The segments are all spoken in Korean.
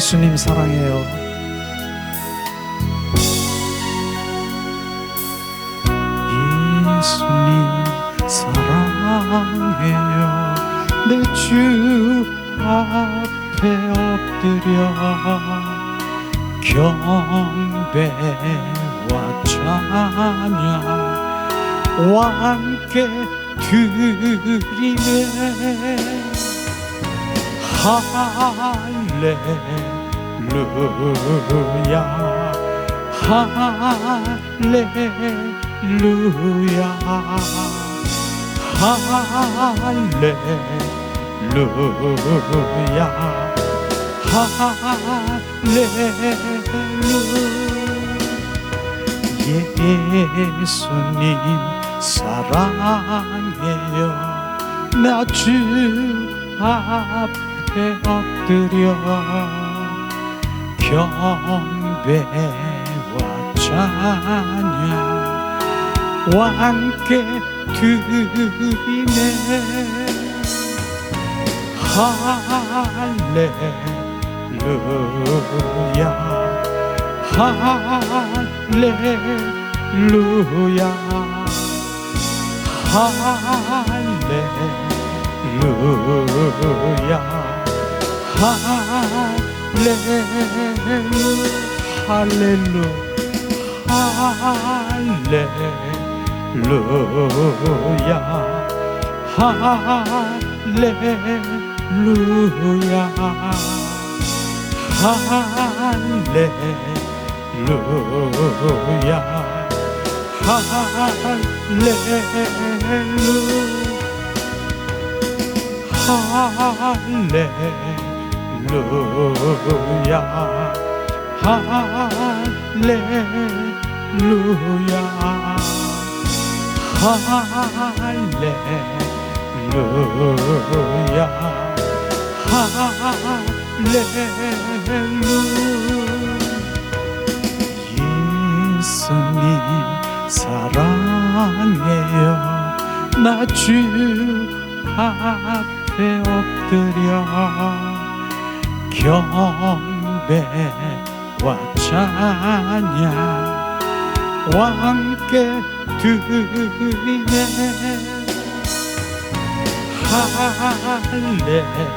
예수님 사랑해요. 예수님 사랑해요. 내 주 앞에 엎드려 경배와 찬양과 함께 드리네. 할렐루야 할렐루야 할렐루야 할렐루야. 예수님 사랑해요. 나 주 앞에 엎드려 경배와 찬양과 함께 드리네. 할렐루야 할렐루야 할렐루야 예수님 사랑해요. 나 주 앞에 엎드려 경배와 찬양과 함께 드리네. 할렐루야 할렐루야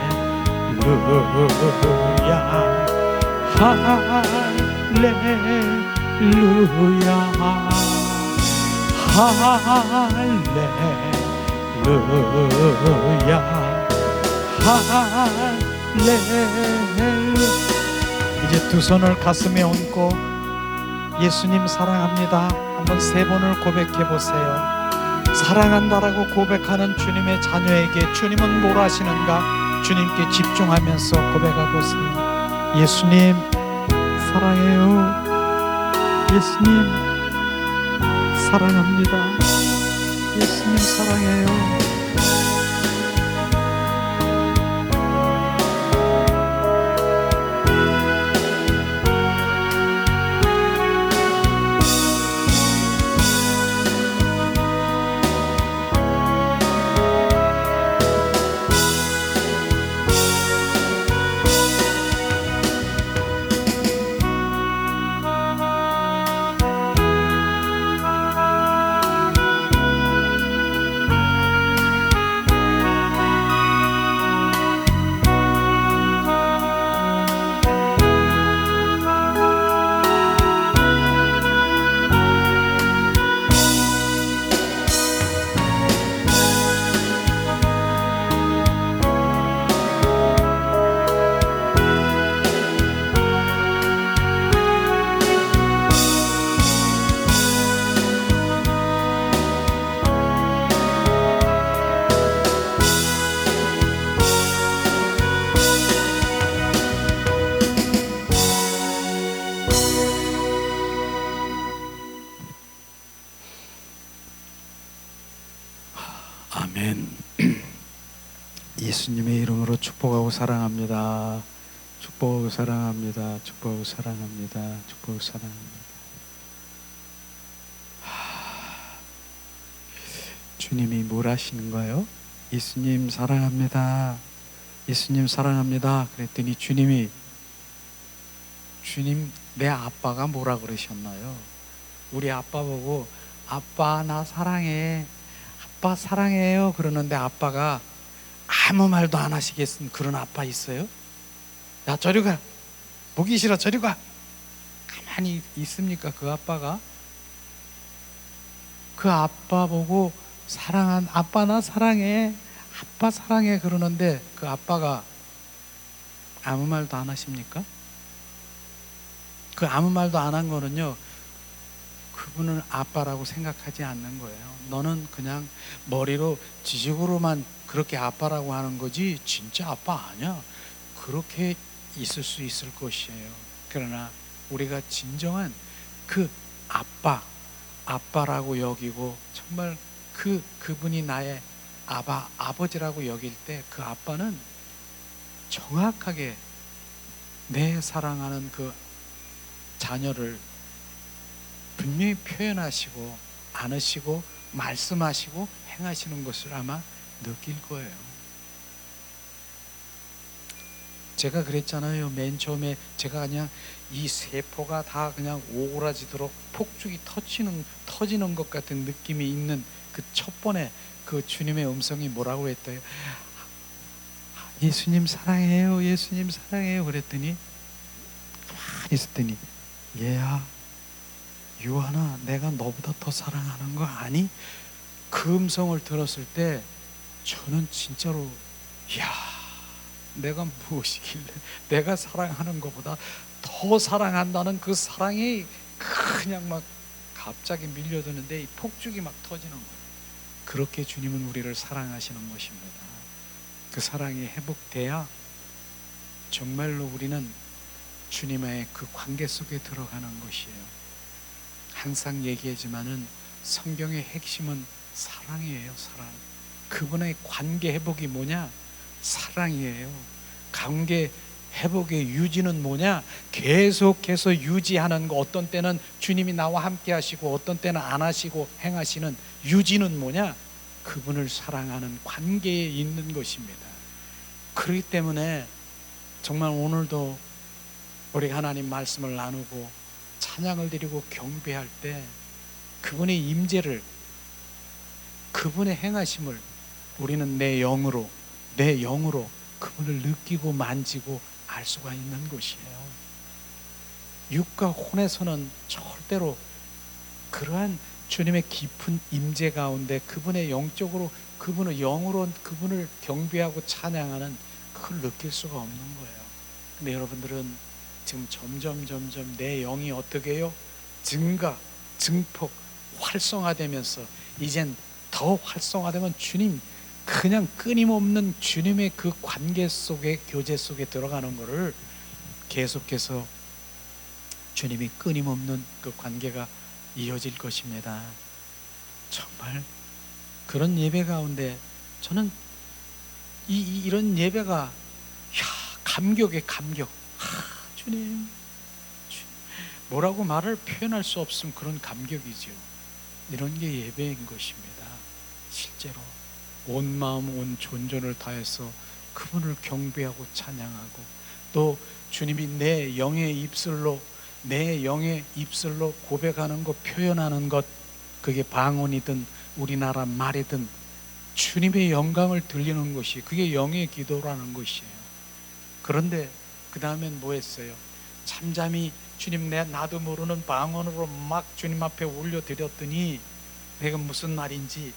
할렐루야 할렐루야. 이제 두 손을 가슴에 얹고 예수님 사랑합니다 한번 3번을 고백해 보세요. 사랑한다라고 고백하는 주님의 자녀에게 주님은 뭘 하시는가 주님께 집중하면서 고백해 보세요. 예수님 사랑해요. 예수님 사랑합니다. 예수님 사랑해요. 아멘. 예수님의 이름으로 축복하고 사랑합니다. 축복하고 사랑합니다. 축복하고 사랑합니다. 축복하고 사랑합니다. 주님이 뭘 하시는가요? 예수님 사랑합니다. 예수님 사랑합니다. 그랬더니 주님이 주님, 내 아빠가 뭐라 그러셨나요? 우리 아빠 보고 아빠 나 사랑해, 아빠 사랑해요 그러는데 아빠가 아무 말도 안 하시겠은 그런 아빠 있어요? 야 저리 가, 보기 싫어 저리 가, 가만히 있습니까? 그 아빠가 그 아빠 보고 사랑한 아빠 나 사랑해, 아빠 사랑해 그러는데 그 아빠가 아무 말도 안 하십니까? 그 아무 말도 안 한 거는요, 그분은 아빠라고 생각하지 않는 거예요. 너는 그냥 머리로 지식으로만 그렇게 아빠라고 하는 거지 진짜 아빠 아니야. 그렇게 있을 수 있을 것이에요. 그러나 우리가 진정한 그 아빠라고 여기고 정말 그분이 나의 아버지라고 여길 때 그 아빠는 정확하게 내 사랑하는 그 자녀를 분명히 표현하시고 안으시고 말씀하시고 행하시는 것을 아마 느낄 거예요. 제가 그랬잖아요. 맨 처음에 제가 그냥 이 세포가 다 그냥 오그라지도록 폭죽이 터지는 것 같은 느낌이 있는 그 첫 번에 그 주님의 음성이 뭐라고 했대요? 예수님 사랑해요, 예수님 사랑해요 그랬더니 가만히 있었더니 얘야 유한아 내가 너보다 더 사랑하는 거 아니? 그 음성을 들었을 때 저는 진짜로 이야 내가 무엇이길래 내가 사랑하는 것보다 더 사랑한다는 그 사랑이 그냥 막 갑자기 밀려드는데 이 폭죽이 막 터지는 거예요. 그렇게 주님은 우리를 사랑하시는 것입니다. 그 사랑이 회복돼야 정말로 우리는 주님의 그 관계 속에 들어가는 것이에요. 항상 얘기하지만은 성경의 핵심은 사랑이에요. 사랑. 그분의 관계 회복이 뭐냐? 사랑이에요. 관계 회복의 유지는 뭐냐? 계속해서 유지하는 거. 어떤 때는 주님이 나와 함께 하시고 어떤 때는 안 하시고 행하시는 유지는 뭐냐? 그분을 사랑하는 관계에 있는 것입니다. 그렇기 때문에 정말 오늘도 우리 하나님 말씀을 나누고 찬양을 드리고 경배할 때 그분의 임재를, 그분의 행하심을 우리는 내 영으로 그분을 느끼고 만지고 알 수가 있는 것이에요. 육과 혼에서는 절대로 그러한 주님의 깊은 임재 가운데 그분의 영적으로, 그분의 영으로 그분을 경배하고 찬양하는 그걸 느낄 수가 없는 거예요. 근데 여러분들은 지금 점점 내 영이 어떻게 해요? 증폭, 활성화되면서 이젠 더 활성화되면 주님, 그냥 끊임없는 주님의 그 관계 속에, 교제 속에 들어가는 것을 계속해서 주님이 끊임없는 그 관계가 이어질 것입니다. 정말 그런 예배 가운데 저는 이런 예배가 감격의 감격. 주님, 뭐라고 말을 표현할 수 없음 그런 감격이죠. 이런 게 예배인 것입니다. 실제로 온 마음 온 존전을 다해서 그분을 경배하고 찬양하고 또 주님이 내 영의 입술로 고백하는 것, 표현하는 것, 그게 방언이든 우리나라 말이든 주님의 영광을 들리는 것이 그게 영의 기도라는 것이에요. 그런데 그 다음엔 뭐 했어요? 잠잠히 주님 나도 모르는 방언으로 막 주님 앞에 올려드렸더니 내가 무슨 말인지,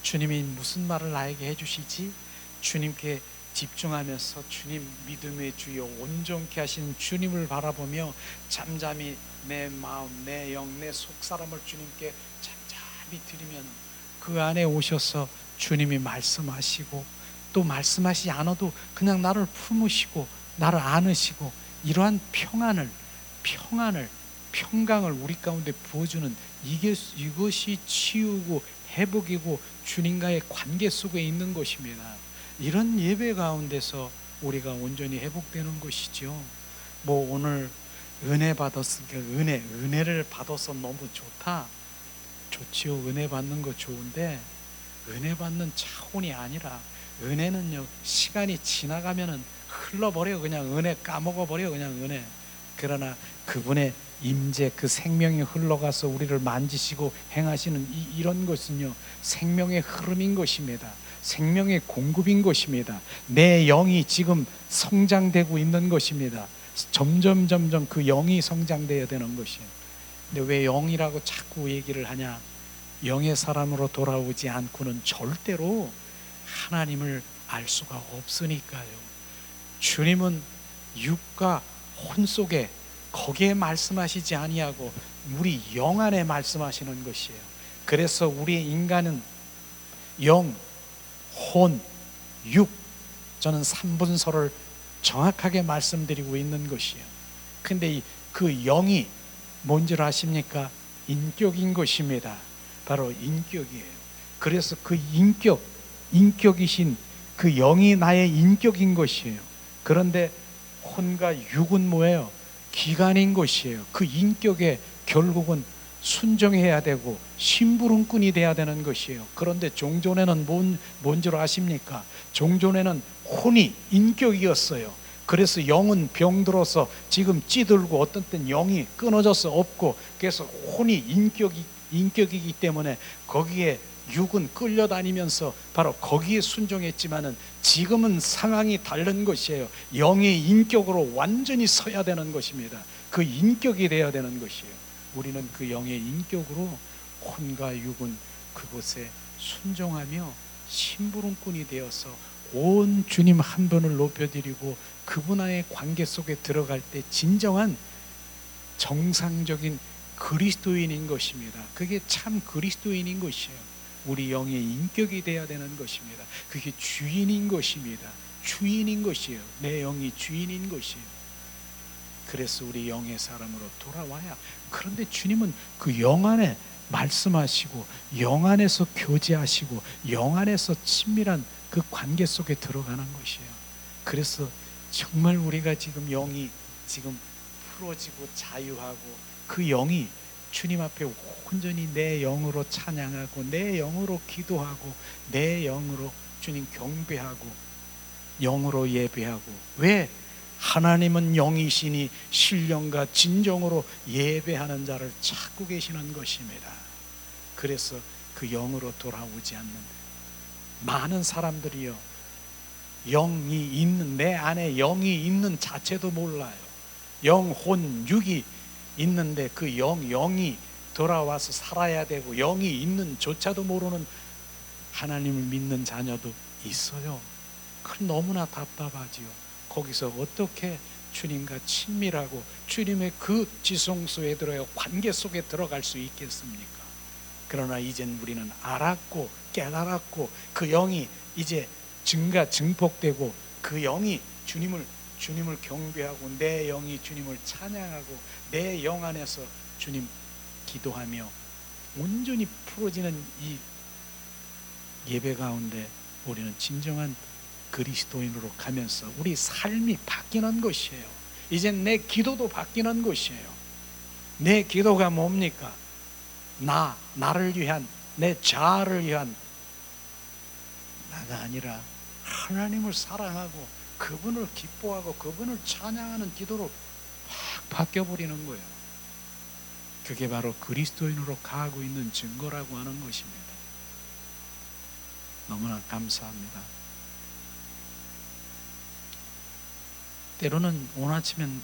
주님이 무슨 말을 나에게 해주시지? 주님께 집중하면서 주님 믿음의 주여 온전케 하시는 주님을 바라보며 잠잠히 내 마음, 내 영, 내 속사람을 주님께 잠잠히 드리면 그 안에 오셔서 주님이 말씀하시고 또 말씀하시지 않아도 그냥 나를 품으시고 나를 안으시고 이러한 평강을 우리 가운데 부어주는 이것이 치유고 회복이고 주님과의 관계 속에 있는 것입니다. 이런 예배 가운데서 우리가 온전히 회복되는 것이죠. 뭐 오늘 은혜 받았으니까 은혜를 받아서 너무 좋지요. 은혜 받는 거 좋은데 은혜 받는 차원이 아니라 은혜는요 시간이 지나가면은 흘러버려. 그냥 은혜 까먹어버려. 그냥 은혜. 그러나 그분의 임재, 그 생명이 흘러가서 우리를 만지시고 행하시는 이런 것은요, 생명의 흐름인 것입니다. 생명의 공급인 것입니다. 내 영이 지금 성장되고 있는 것입니다. 점점 그 영이 성장되어야 되는 것이에요. 근데 왜 영이라고 자꾸 얘기를 하냐? 영의 사람으로 돌아오지 않고는 절대로 하나님을 알 수가 없으니까요. 주님은 육과 혼 속에 거기에 말씀하시지 아니하고 우리 영 안에 말씀하시는 것이에요. 그래서 우리 인간은 영, 혼, 육, 저는 3분서를 정확하게 말씀드리고 있는 것이에요. 근데 그 영이 뭔지 아십니까? 인격인 것입니다. 바로 인격이에요. 그래서 그 인격이신 그 영이 나의 인격인 것이에요. 그런데 혼과 육은 뭐예요? 기관인 것이에요. 그 인격에 결국은 순종해야 되고 심부름꾼이 돼야 되는 것이에요. 그런데 종전에는 뭔 줄 아십니까? 종전에는 혼이 인격이었어요. 그래서 영은 병들어서 지금 찌들고 어떤 땐 영이 끊어져서 없고, 그래서 혼이 인격이기 때문에 거기에 육은 끌려다니면서 바로 거기에 순종했지만은 지금은 상황이 다른 것이에요. 영의 인격으로 완전히 서야 되는 것입니다. 그 인격이 되어야 되는 것이에요. 우리는 그 영의 인격으로 혼과 육은 그곳에 순종하며 심부름꾼이 되어서 온 주님 한 분을 높여드리고 그분와의 관계 속에 들어갈 때 진정한 정상적인 그리스도인인 것입니다. 그게 참 그리스도인인 것이에요. 우리 영의 인격이 되어야 되는 것입니다. 그게 주인인 것입니다. 주인인 것이에요. 내 영이 주인인 것이에요. 그래서 우리 영의 사람으로 돌아와야. 그런데 주님은 그 영 안에 말씀하시고 영 안에서 교제하시고 영 안에서 친밀한 그 관계 속에 들어가는 것이에요. 그래서 정말 우리가 지금 영이 지금 풀어지고 자유하고 그 영이 주님 앞에 온전히 내 영으로 찬양하고 내 영으로 기도하고 내 영으로 주님 경배하고 영으로 예배하고. 왜? 하나님은 영이시니 신령과 진정으로 예배하는 자를 찾고 계시는 것입니다. 그래서 그 영으로 돌아오지 않는 많은 사람들이요, 영이 있는, 내 안에 영이 있는 자체도 몰라요. 영, 혼, 육이 있는데 그 영이 돌아와서 살아야 되고 영이 있는 조차도 모르는 하나님을 믿는 자녀도 있어요. 그럼 너무나 답답하지요. 거기서 어떻게 주님과 친밀하고 주님의 그 지성소에 들어요 관계 속에 들어갈 수 있겠습니까? 그러나 이젠 우리는 알았고 깨달았고 그 영이 이제 증폭되고 그 영이 주님을 경배하고 내 영이 주님을 찬양하고 내 영 안에서 주님 기도하며 온전히 풀어지는 이 예배 가운데 우리는 진정한 그리스도인으로 가면서 우리 삶이 바뀌는 것이에요. 이젠 내 기도도 바뀌는 것이에요. 내 기도가 뭡니까? 나를 위한, 내 자아를 위한 나가 아니라 하나님을 사랑하고 그분을 기뻐하고 그분을 찬양하는 기도로 확 바뀌어버리는 거예요. 그게 바로 그리스도인으로 가고 있는 증거라고 하는 것입니다. 너무나 감사합니다. 때로는 오늘 아침엔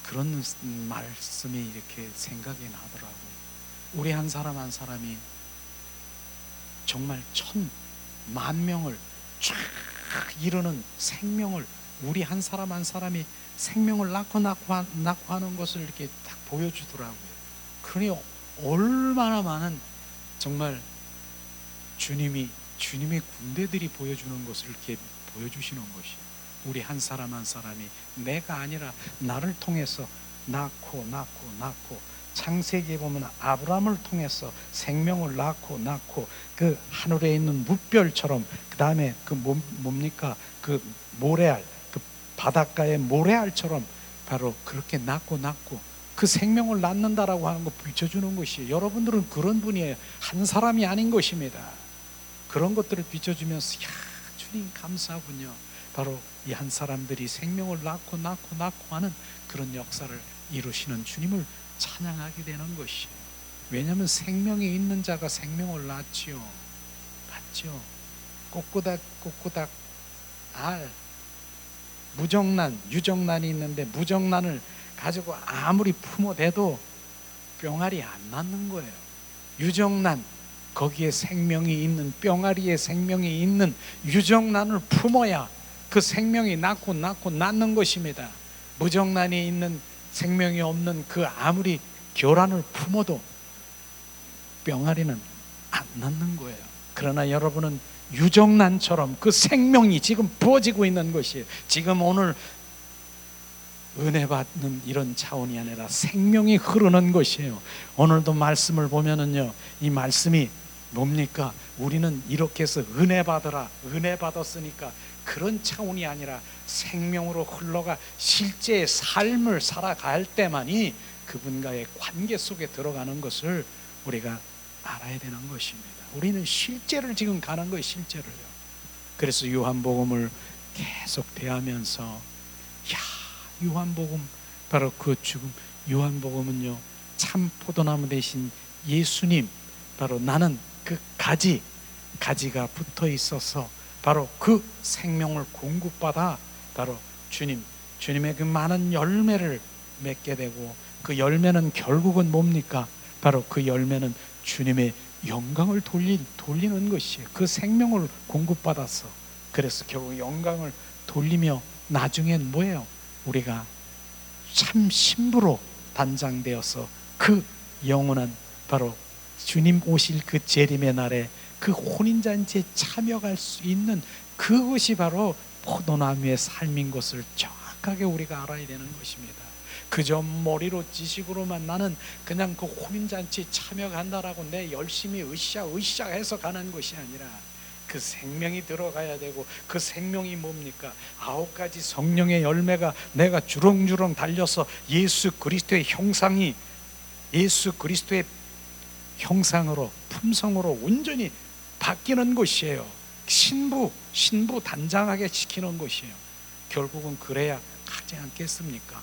그런 말씀이 이렇게 생각이 나더라고요. 우리 한 사람 한 사람이 정말 1,000,000명을 쫙 이루는 생명을, 우리 한 사람 한 사람이 생명을 낳고 하는 것을 이렇게 딱 보여주더라고요. 그러니 얼마나 많은 정말 주님의 군대들이 보여주는 것을 이렇게 보여주시는 것이에요. 우리 한 사람 한 사람이 내가 아니라 나를 통해서 낳고 창세기에 보면 아브라함을 통해서 생명을 낳고 그 하늘에 있는 무별처럼, 그 다음에 그 뭡니까 그 모래알, 그 바닷가의 모래알처럼 바로 그렇게 낳고 그 생명을 낳는다라고 하는 거 비춰주는 것이에요. 여러분들은 그런 분이에요. 한 사람이 아닌 것입니다. 그런 것들을 비춰주면서 야 주님 감사하군요. 바로 이 한 사람들이 생명을 낳고 하는 그런 역사를 이루시는 주님을 찬양하게 되는 것이에요. 왜냐하면 생명이 있는 자가 생명을 낳지요. 봤죠? 꼬꾸닥 무정란, 유정란이 있는데 무정란을 가지고 아무리 품어대도 뿅알이 안 낳는 거예요. 유정란, 거기에 생명이 있는, 뿅아리에 생명이 있는 유정란을 품어야 그 생명이 낳고 낳는 것입니다. 무정란이 있는, 생명이 없는 그 아무리 교란을 품어도 뿅아리는 안 낳는 거예요. 그러나 여러분은 유정란처럼 그 생명이 지금 부어지고 있는 것이에요. 지금 오늘 은혜 받는 이런 차원이 아니라 생명이 흐르는 것이에요. 오늘도 말씀을 보면은요, 이 말씀이 뭡니까? 우리는 이렇게 해서 은혜 받으라, 은혜 받았으니까 그런 차원이 아니라 생명으로 흘러가 실제의 삶을 살아갈 때만이 그분과의 관계 속에 들어가는 것을 우리가 알아야 되는 것입니다. 우리는 실제를 지금 가는 거예요. 실제를요. 그래서 요한복음을 계속 대하면서 요한복음, 바로 그 죽음, 요한복음은요, 참 포도나무 대신 예수님, 바로 나는 그 가지가 붙어 있어서 바로 그 생명을 공급받아 바로 주님의 그 많은 열매를 맺게 되고, 그 열매는 결국은 뭡니까? 바로 그 열매는 주님의 영광을 돌리는 것이에요. 그 생명을 공급받아서. 그래서 결국 영광을 돌리며 나중엔 뭐예요? 우리가 참 신부로 단장되어서 그 영원한 바로 주님 오실 그 재림의 날에 그 혼인잔치에 참여할 수 있는 그것이 바로 포도나무의 삶인 것을 정확하게 우리가 알아야 되는 것입니다. 그저 머리로 지식으로만 나는 그냥 그 혼인잔치에 참여한다라고 내 열심히 으쌰 해서 가는 것이 아니라 그 생명이 들어가야 되고, 그 생명이 뭡니까? 9가지 성령의 열매가 내가 주렁주렁 달려서 예수 그리스도의 형상으로, 품성으로 온전히 바뀌는 것이에요. 신부 단장하게 시키는 것이에요. 결국은 그래야 가지 않겠습니까?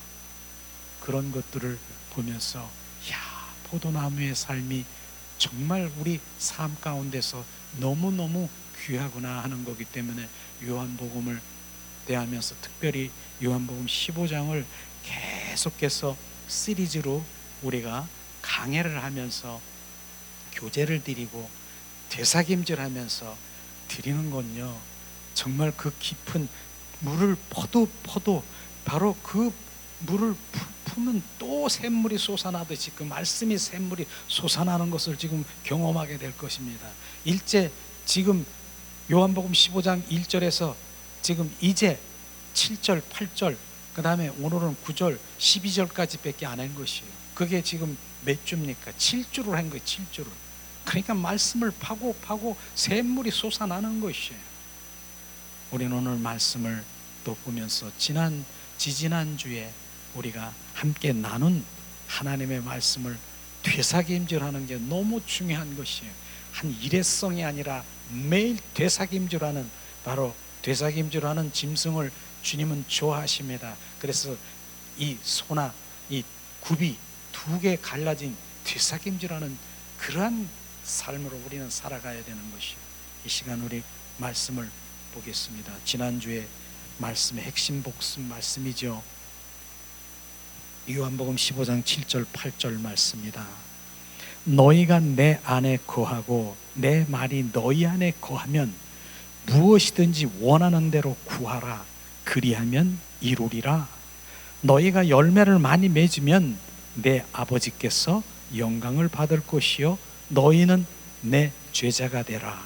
그런 것들을 보면서 포도나무의 삶이 정말 우리 삶 가운데서 너무너무 귀하구나 하는 거기 때문에 요한복음을 대하면서 특별히 요한복음 15장을 계속해서 시리즈로 우리가 강해를 하면서 교제를 드리고 되새김질하면서 드리는 건요, 정말 그 깊은 물을 퍼도 바로 그 물을 품은 또 샘물이 솟아나듯이 그 말씀이 샘물이 솟아나는 것을 지금 경험하게 될 것입니다. 일제 지금 요한복음 15장 1절에서 지금 이제 7절 8절 그 다음에 오늘은 9절 12절까지 밖에 안 한 것이에요. 그게 지금 몇 주입니까? 7주를 한 거예요. 7주를. 그러니까 말씀을 파고 샘물이 솟아나는 것이에요. 우리는 오늘 말씀을 또 보면서 지지난주에 우리가 함께 나눈 하나님의 말씀을 되새김질하는 게 너무 중요한 것이에요. 한 일회성이 아니라 매일 되새김질하는, 바로 되새김질하는 짐승을 주님은 좋아하십니다. 그래서 이 소나 이 굽이 2개 갈라진 되새김질하는 그러한 삶으로 우리는 살아가야 되는 것이에요. 이 시간 우리 말씀을 보겠습니다. 지난주에 말씀의 핵심 복습 말씀이죠. 요한복음 15장 7절 8절 말씀입니다. 너희가 내 안에 거하고 내 말이 너희 안에 거하면 무엇이든지 원하는 대로 구하라. 그리하면 이루리라. 너희가 열매를 많이 맺으면 내 아버지께서 영광을 받을 것이요 너희는 내 제자가 되라.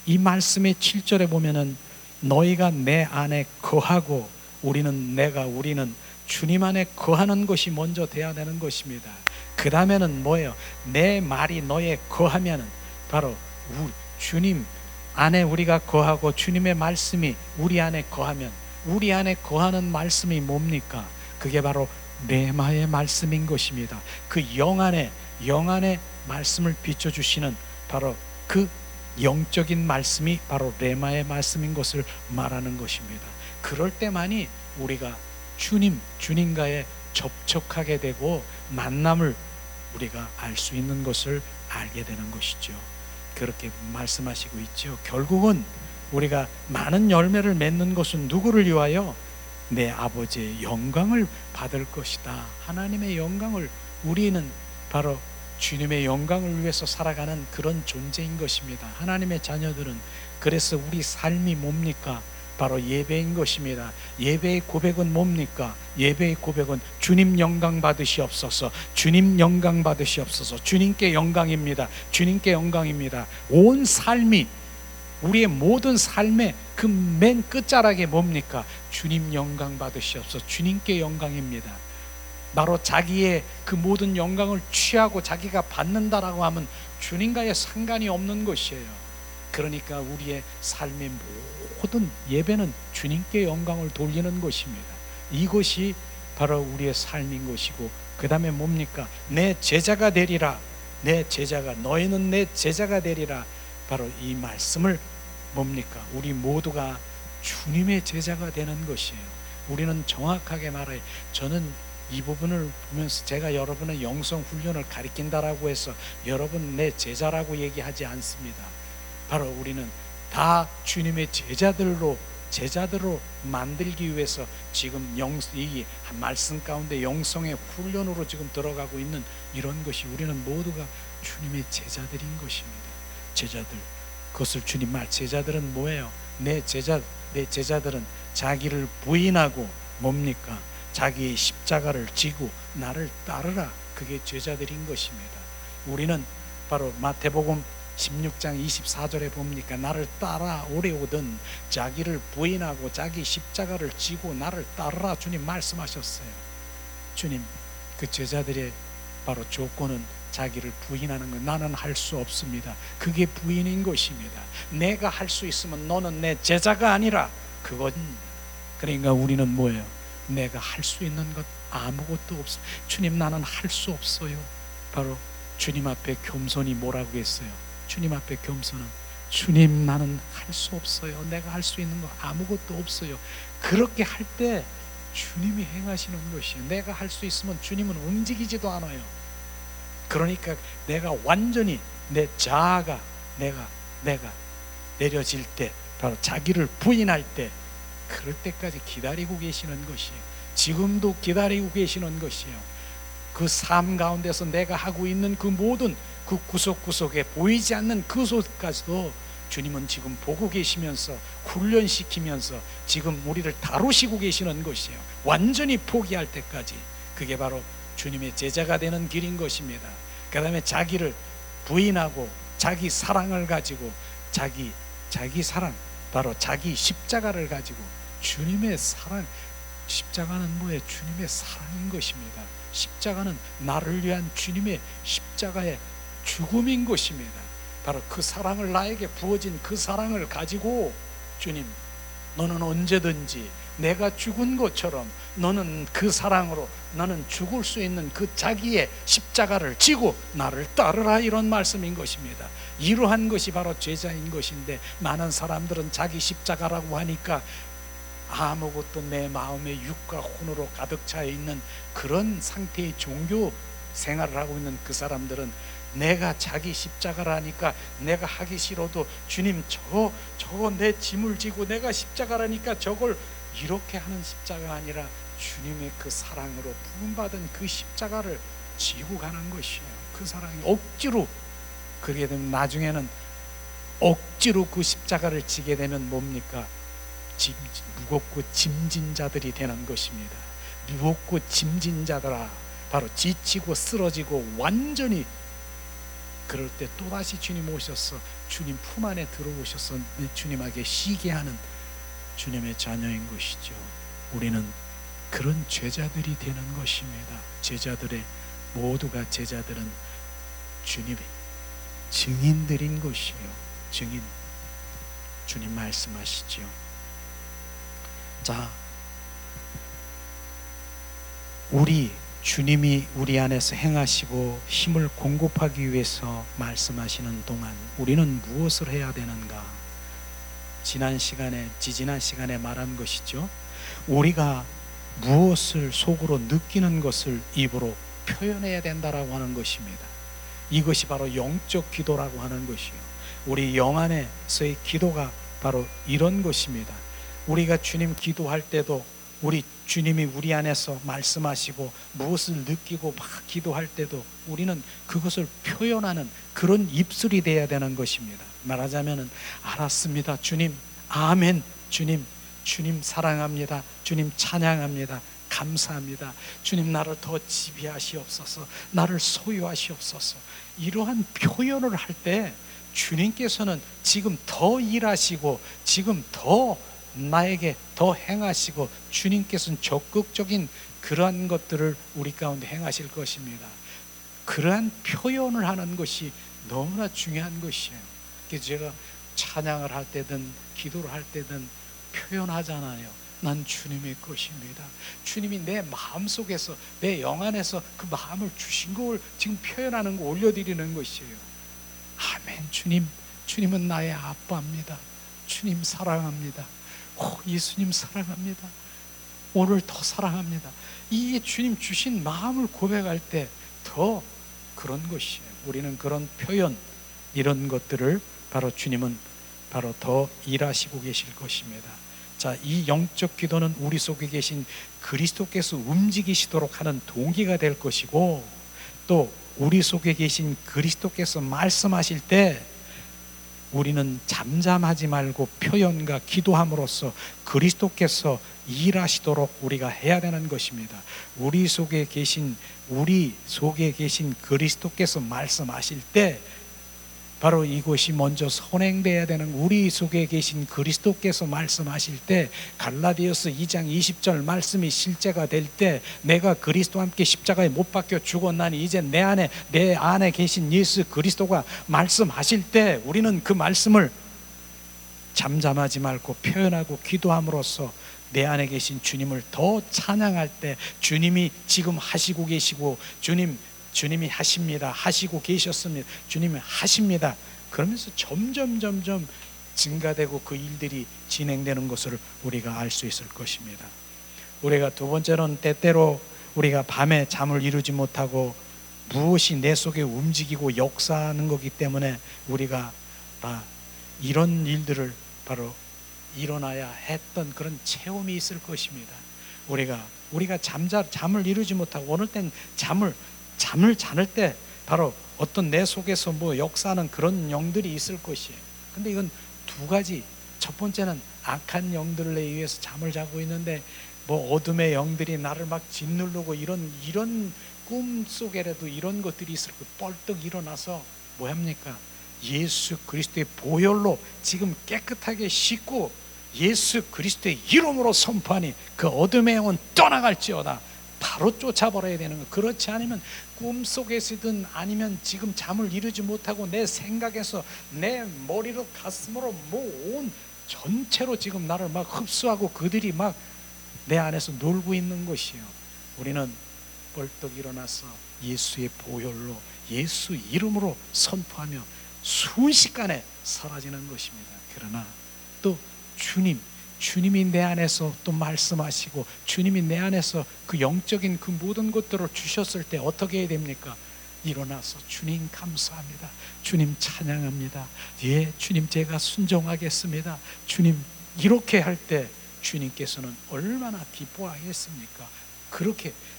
이 말씀의 7절에 보면은 너희가 내 안에 거하고, 우리는 주님 안에 거하는 것이 먼저 돼야 되는 것입니다. 그 다음에는 뭐예요? 내 말이 너에 거하면, 바로 주님 안에 우리가 거하고 주님의 말씀이 우리 안에 거하면, 우리 안에 거하는 말씀이 뭡니까? 그게 바로 레마의 말씀인 것입니다. 그 영 안에 말씀을 비춰주시는 바로 그 영적인 말씀이 바로 레마의 말씀인 것을 말하는 것입니다. 그럴 때만이 우리가 주님과의 접촉하게 되고 만남을 우리가 알 수 있는 것을 알게 되는 것이죠. 그렇게 말씀하시고 있죠. 결국은 우리가 많은 열매를 맺는 것은 누구를 위하여? 내 아버지의 영광을 받을 것이다. 하나님의 영광을, 우리는 바로 주님의 영광을 위해서 살아가는 그런 존재인 것입니다. 하나님의 자녀들은 그래서 우리 삶이 뭡니까? 바로 예배인 것입니다. 예배의 고백은 뭡니까? 예배의 고백은 주님 영광 받으시옵소서, 주님 영광 받으시옵소서. 주님께 영광입니다. 주님께 영광입니다. 온 삶이, 우리의 모든 삶의 그 맨 끝자락에 뭡니까? 주님 영광 받으시옵소서. 주님께 영광입니다. 바로 자기의 그 모든 영광을 취하고 자기가 받는다라고 하면 주님과의 상관이 없는 것이에요. 그러니까 우리의 삶의 모든 예배는 주님께 영광을 돌리는 것입니다. 이것이 바로 우리의 삶인 것이고, 그 다음에 뭡니까? 내 제자가 되리라. 내 제자가, 너희는 내 제자가 되리라. 바로 이 말씀을 뭡니까? 우리 모두가 주님의 제자가 되는 것이에요. 우리는 정확하게 말해, 저는 이 부분을 보면서 제가 여러분의 영성 훈련을 가리킨다라고 해서 여러분 내 제자라고 얘기하지 않습니다. 바로 우리는 다 주님의 제자들로 만들기 위해서 지금 이 말씀 가운데 영성의 훈련으로 지금 들어가고 있는 이런 것이, 우리는 모두가 주님의 제자들인 것입니다. 제자들, 그것을 주님 말, 제자들은 뭐예요? 내 제자들은 자기를 부인하고 뭡니까? 자기의 십자가를 지고 나를 따르라. 그게 제자들인 것입니다. 우리는 바로 마태복음 16장 24절에 봅니까? 나를 따라오려거든 자기를 부인하고 자기 십자가를 지고 나를 따르라. 주님 말씀하셨어요. 주님, 그 제자들의 바로 조건은 자기를 부인하는 것. 나는 할 수 없습니다. 그게 부인인 것입니다. 내가 할 수 있으면 너는 내 제자가 아니라, 그건, 그러니까 우리는 뭐예요? 내가 할 수 있는 것 아무것도 없어. 주님, 나는 할 수 없어요. 바로 주님 앞에 겸손히 뭐라고 했어요? 주님 앞에 겸손은, 주님, 나는 할 수 없어요. 내가 할 수 있는 거 아무것도 없어요. 그렇게 할 때 주님이 행하시는 것이에요. 내가 할 수 있으면 주님은 움직이지도 않아요. 그러니까 내가 완전히 내 자아가 내가 내려질 때, 바로 자기를 부인할 때, 그럴 때까지 기다리고 계시는 것이에요. 지금도 기다리고 계시는 것이에요. 그 삶 가운데서 내가 하고 있는 그 모든 그 구석구석에 보이지 않는 그 속까지도 주님은 지금 보고 계시면서 훈련시키면서 지금 우리를 다루시고 계시는 것이에요. 완전히 포기할 때까지. 그게 바로 주님의 제자가 되는 길인 것입니다. 그 다음에 자기를 부인하고 자기 사랑을 가지고 자기 사랑, 바로 자기 십자가를 가지고, 주님의 사랑, 십자가는 뭐예요? 주님의 사랑인 것입니다. 십자가는 나를 위한 주님의 십자가의 죽음인 것입니다. 바로 그 사랑을, 나에게 부어진 그 사랑을 가지고, 주님, 너는 언제든지 내가 죽은 것처럼 너는 그 사랑으로 너는 죽을 수 있는 그 자기의 십자가를 지고 나를 따르라. 이런 말씀인 것입니다. 이러한 것이 바로 제자인 것인데, 많은 사람들은 자기 십자가라고 하니까 아무것도 내 마음에 육과 혼으로 가득 차 있는 그런 상태의 종교 생활을 하고 있는 그 사람들은, 내가 자기 십자가라니까 내가 하기 싫어도 주님, 저거 내 짐을 지고 내가 십자가라니까 저걸, 이렇게 하는 십자가 아니라 주님의 그 사랑으로 부름받은 그 십자가를 지고 가는 것이에요. 그 사랑이 억지로, 그러게 되면 나중에는 억지로 그 십자가를 지게 되면 뭡니까? 무겁고 짐진 자들이 되는 것입니다. 무겁고 짐진 자들아, 바로 지치고 쓰러지고 완전히, 그럴 때 또다시 주님 오셔서 주님 품 안에 들어오셔서 주님에게 쉬게 하는 주님의 자녀인 것이죠. 우리는 그런 제자들이 되는 것입니다. 제자들의, 모두가 제자들은 주님의 증인들인 것이에요. 증인. 주님 말씀하시죠. 자, 주님이 우리 안에서 행하시고 힘을 공급하기 위해서 말씀하시는 동안 우리는 무엇을 해야 되는가? 지난 시간에, 지지난 시간에 말한 것이죠. 우리가 무엇을 속으로 느끼는 것을 입으로 표현해야 된다라고 하는 것입니다. 이것이 바로 영적 기도라고 하는 것이요, 우리 영 안에서의 기도가 바로 이런 것입니다. 우리가 주님 기도할 때도 우리 주님이 우리 안에서 말씀하시고 무엇을 느끼고 막 기도할 때도 우리는 그것을 표현하는 그런 입술이 되어야 되는 것입니다. 말하자면 알았습니다 주님, 아멘 주님, 주님 사랑합니다, 주님 찬양합니다, 감사합니다, 주님 나를 더 지배하시옵소서, 나를 소유하시옵소서. 이러한 표현을 할 때 주님께서는 지금 더 일하시고 지금 더 나에게 더 행하시고 주님께서는 적극적인 그러한 것들을 우리 가운데 행하실 것입니다. 그러한 표현을 하는 것이 너무나 중요한 것이에요. 그래서 제가 찬양을 할 때든 기도를 할 때든 표현하잖아요. 난 주님의 것입니다. 주님이 내 마음속에서, 내 영 안에서 그 마음을 주신 걸 지금 표현하는 거, 올려드리는 것이에요. 아멘 주님, 주님은 나의 아빠입니다. 주님 사랑합니다. 예수님 사랑합니다. 오늘 더 사랑합니다. 이 주님 주신 마음을 고백할 때 더 그런 것이에요. 우리는 그런 표현, 이런 것들을 바로 주님은 바로 더 일하시고 계실 것입니다. 자, 이 영적 기도는 우리 속에 계신 그리스도께서 움직이시도록 하는 동기가 될 것이고, 또 우리 속에 계신 그리스도께서 말씀하실 때 우리는 잠잠하지 말고 표현과 기도함으로써 그리스도께서 일하시도록 우리가 해야 되는 것입니다. 우리 속에 계신 그리스도께서 말씀하실 때 바로 이것이 먼저 선행되어야 되는, 우리 속에 계신 그리스도께서 말씀하실 때 갈라디아서 2장 20절 말씀이 실제가 될 때, 내가 그리스도와 함께 십자가에 못 박혀 죽었나니 이제 내 안에 계신 예수 그리스도가 말씀하실 때 우리는 그 말씀을 잠잠하지 말고 표현하고 기도함으로써 내 안에 계신 주님을 더 찬양할 때, 주님이 지금 하시고 계시고 주님이 하십니다, 하시고 계셨습니다, 주님이 하십니다, 그러면서 점점 증가되고 그 일들이 진행되는 것을 우리가 알 수 있을 것입니다. 우리가 두 번째로는 때때로 우리가 밤에 잠을 이루지 못하고 무엇이 내 속에 움직이고 역사하는 거기 때문에 우리가 이런 일들을 바로 일어나야 했던 그런 체험이 있을 것입니다. 우리가 잠을 이루지 못하고, 어느 땐 잠을 자는 때 바로 어떤 내 속에서 역사하는 그런 영들이 있을 것이에요. 근데 이건 두 가지. 첫 번째는 악한 영들에 의해서 잠을 자고 있는데 어둠의 영들이 나를 막 짓누르고 이런 꿈 속에라도 이런 것들이 있을 거예요. 뻘떡 일어나서 뭐 합니까? 예수 그리스도의 보혈로 지금 깨끗하게 씻고 예수 그리스도의 이름으로 선포하니 그 어둠의 영은 떠나갈지어다. 바로 쫓아버려야 되는 거예요. 그렇지 않으면 꿈속에서든 아니면 지금 잠을 이루지 못하고 내 생각에서 내 머리로 가슴으로 온 전체로 지금 나를 막 흡수하고 그들이 막 내 안에서 놀고 있는 것이에요. 우리는 벌떡 일어나서 예수의 보혈로, 예수 이름으로 선포하며 순식간에 사라지는 것입니다. 그러나 또 주님이 내 안에서 또 말씀하시고 주님이 내 안에서 그 영적인 그 모든 것들을 주셨을 때 어떻게 해야 됩니까? 일어나서 주님 감사합니다, 주님 찬양합니다, 예 주님 제가 순종하겠습니다, 주님, 이렇게 할 때 주님께서는 얼마나 기뻐하겠습니까?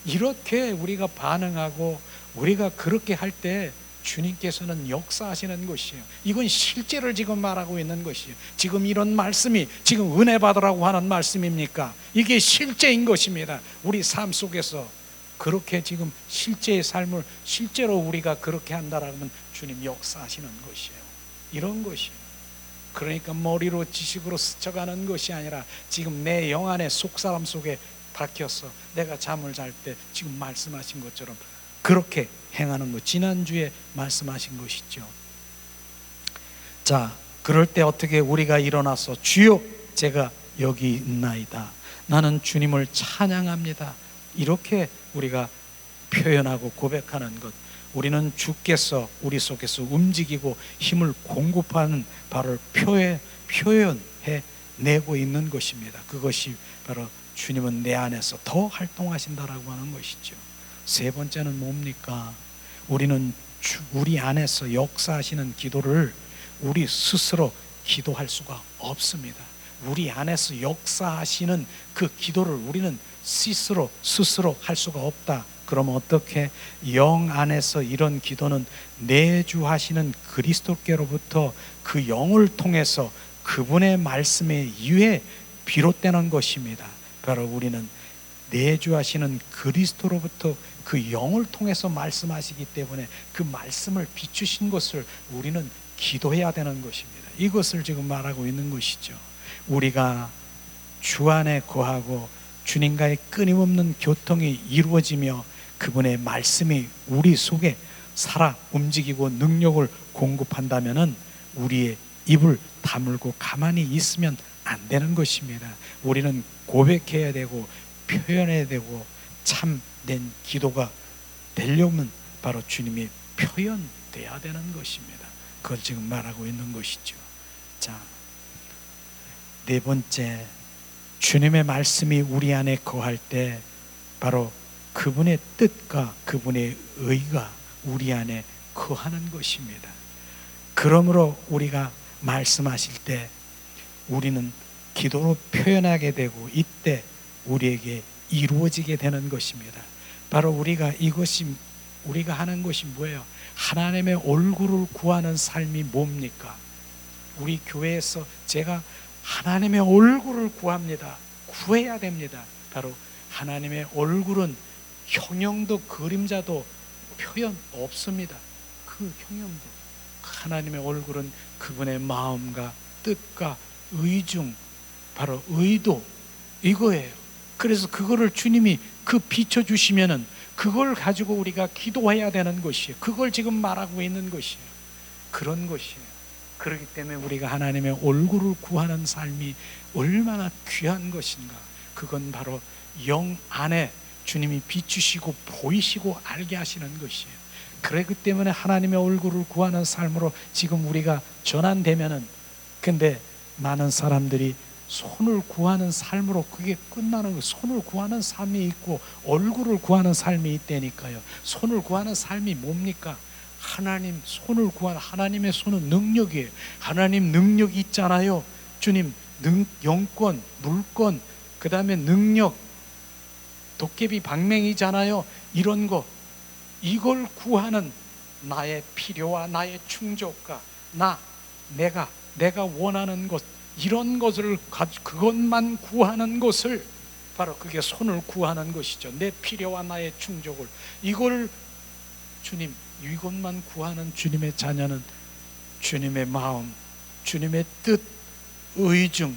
이렇게 우리가 반응하고 우리가 그렇게 할 때 주님께서는 역사하시는 것이에요. 이건 실제를 지금 말하고 있는 것이에요. 지금 이런 말씀이 지금 은혜 받으라고 하는 말씀입니까? 이게 실제인 것입니다. 우리 삶 속에서 그렇게 지금 실제의 삶을 실제로 우리가 그렇게 한다라고 하면 주님 역사하시는 것이에요. 이런 것이에요. 그러니까 머리로 지식으로 스쳐가는 것이 아니라 지금 내 영 안에 속사람 속에 박혀서 내가 잠을 잘 때 지금 말씀하신 것처럼 그렇게 행하는 것, 지난주에 말씀하신 것이죠. 자, 그럴 때 어떻게 우리가 일어나서 주여 제가 여기 있나이다, 나는 주님을 찬양합니다, 이렇게 우리가 표현하고 고백하는 것, 우리는 주께서 우리 속에서 움직이고 힘을 공급하는 바로 표현해야 해내고 있는 것입니다. 그것이 바로 주님은 내 안에서 더 활동하신다라고 하는 것이죠. 세 번째는 뭡니까? 우리는 우리 안에서 역사하시는 기도를 우리 스스로 기도할 수가 없습니다. 우리 안에서 역사하시는 그 기도를 우리는 스스로 할 수가 없다. 그럼 어떻게? 영 안에서 이런 기도는 내주하시는 그리스도께로부터 그 영을 통해서 그분의 말씀에 의해 비롯되는 것입니다. 바로 우리는 내주하시는 그리스도로부터 그 영을 통해서 말씀하시기 때문에 그 말씀을 비추신 것을 우리는 기도해야 되는 것입니다. 이것을 지금 말하고 있는 것이죠. 우리가 주 안에 거하고 주님과의 끊임없는 교통이 이루어지며 그분의 말씀이 우리 속에 살아 움직이고 능력을 공급한다면 우리의 입을 다물고 가만히 있으면 안 되는 것입니다. 우리는 고백해야 되고 표현해야 되고 참된 기도가 되려면 바로 주님이 표현돼야 되는 것입니다. 그걸 지금 말하고 있는 것이죠. 자, 네 번째, 주님의 말씀이 우리 안에 거할 때 바로 그분의 뜻과 그분의 의가 우리 안에 거하는 것입니다. 그러므로 우리가 말씀하실 때 우리는 기도로 표현하게 되고 이때 우리에게 이루어지게 되는 것입니다. 바로 우리가 하는 것이 뭐예요? 하나님의 얼굴을 구하는 삶이 뭡니까? 우리 교회에서 제가 하나님의 얼굴을 구합니다. 구해야 됩니다. 바로 하나님의 얼굴은 형용도 그림자도 표현 없습니다. 그 형용도 하나님의 얼굴은 그분의 마음과 뜻과 의중, 바로 의도, 이거예요. 그래서 그거를 주님이 비춰주시면은 그걸 가지고 우리가 기도해야 되는 것이에요. 그걸 지금 말하고 있는 것이에요. 그런 것이에요. 그렇기 때문에 우리가 하나님의 얼굴을 구하는 삶이 얼마나 귀한 것인가. 그건 바로 영 안에 주님이 비추시고 보이시고 알게 하시는 것이에요. 그렇기 때문에 하나님의 얼굴을 구하는 삶으로 지금 우리가 전환되면은, 근데 많은 사람들이 손을 구하는 삶으로 그게 끝나는 거예요. 손을 구하는 삶이 있고 얼굴을 구하는 삶이 있다니까요. 손을 구하는 삶이 뭡니까? 하나님 손을 구하는, 하나님의 손은 능력이에요. 하나님 능력이 있잖아요. 주님 영권, 물권, 그 다음에 능력, 도깨비 방맹이잖아요. 이런 거, 이걸 구하는 나의 필요와 나의 충족과 내가 원하는 것, 이런 것을 그것만 구하는 것을 바로 그게 손을 구하는 것이죠. 내 필요와 나의 충족을, 이걸 주님, 이것만 구하는 주님의 자녀는 주님의 마음, 주님의 뜻, 의중,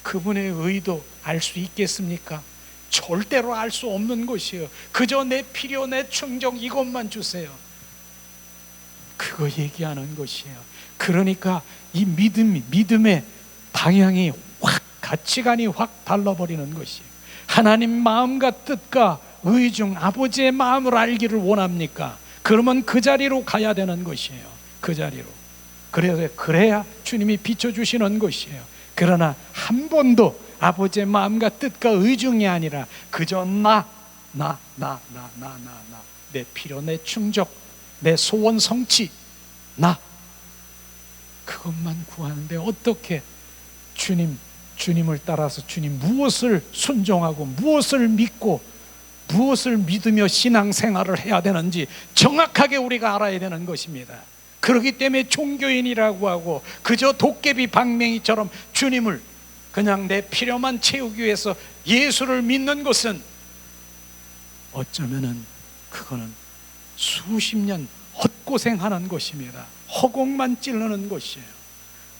그분의 의도 알 수 있겠습니까? 절대로 알 수 없는 것이에요. 그저 내 필요, 내 충족 이것만 주세요. 그거 얘기하는 것이에요. 그러니까 이 믿음의 방향이 확, 가치관이 확 달라버리는 것이에요. 하나님 마음과 뜻과 의중, 아버지의 마음을 알기를 원합니까? 그러면 그 자리로 가야 되는 것이에요. 그 자리로. 그래야 주님이 비춰주시는 것이에요. 그러나 한 번도 아버지의 마음과 뜻과 의중이 아니라 그저 내 필요, 내 충족, 내 소원 성취, 그것만 구하는데 어떻게 주님을 따라서 주님 무엇을 순종하고 무엇을 믿고 무엇을 믿으며 신앙생활을 해야 되는지 정확하게 우리가 알아야 되는 것입니다. 그렇기 때문에 종교인이라고 하고 그저 도깨비 방맹이처럼 주님을 그냥 내 필요만 채우기 위해서 예수를 믿는 것은 어쩌면은 그거는 수십 년 헛고생하는 것입니다. 허공만 찌르는 것이에요.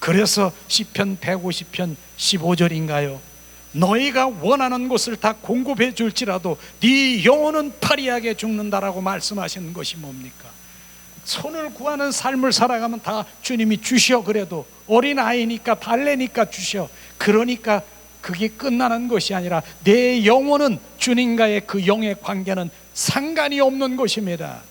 그래서 시편 150편 15절인가요? 너희가 원하는 것을 다 공급해 줄지라도 네 영혼은 파리하게 죽는다라고 말씀하시는 것이 뭡니까? 손을 구하는 삶을 살아가면 다 주님이 주셔. 그래도 어린아이니까 달래니까 주셔. 그러니까 그게 끝나는 것이 아니라 내 영혼은 주님과의 그 영의 관계는 상관이 없는 것입니다.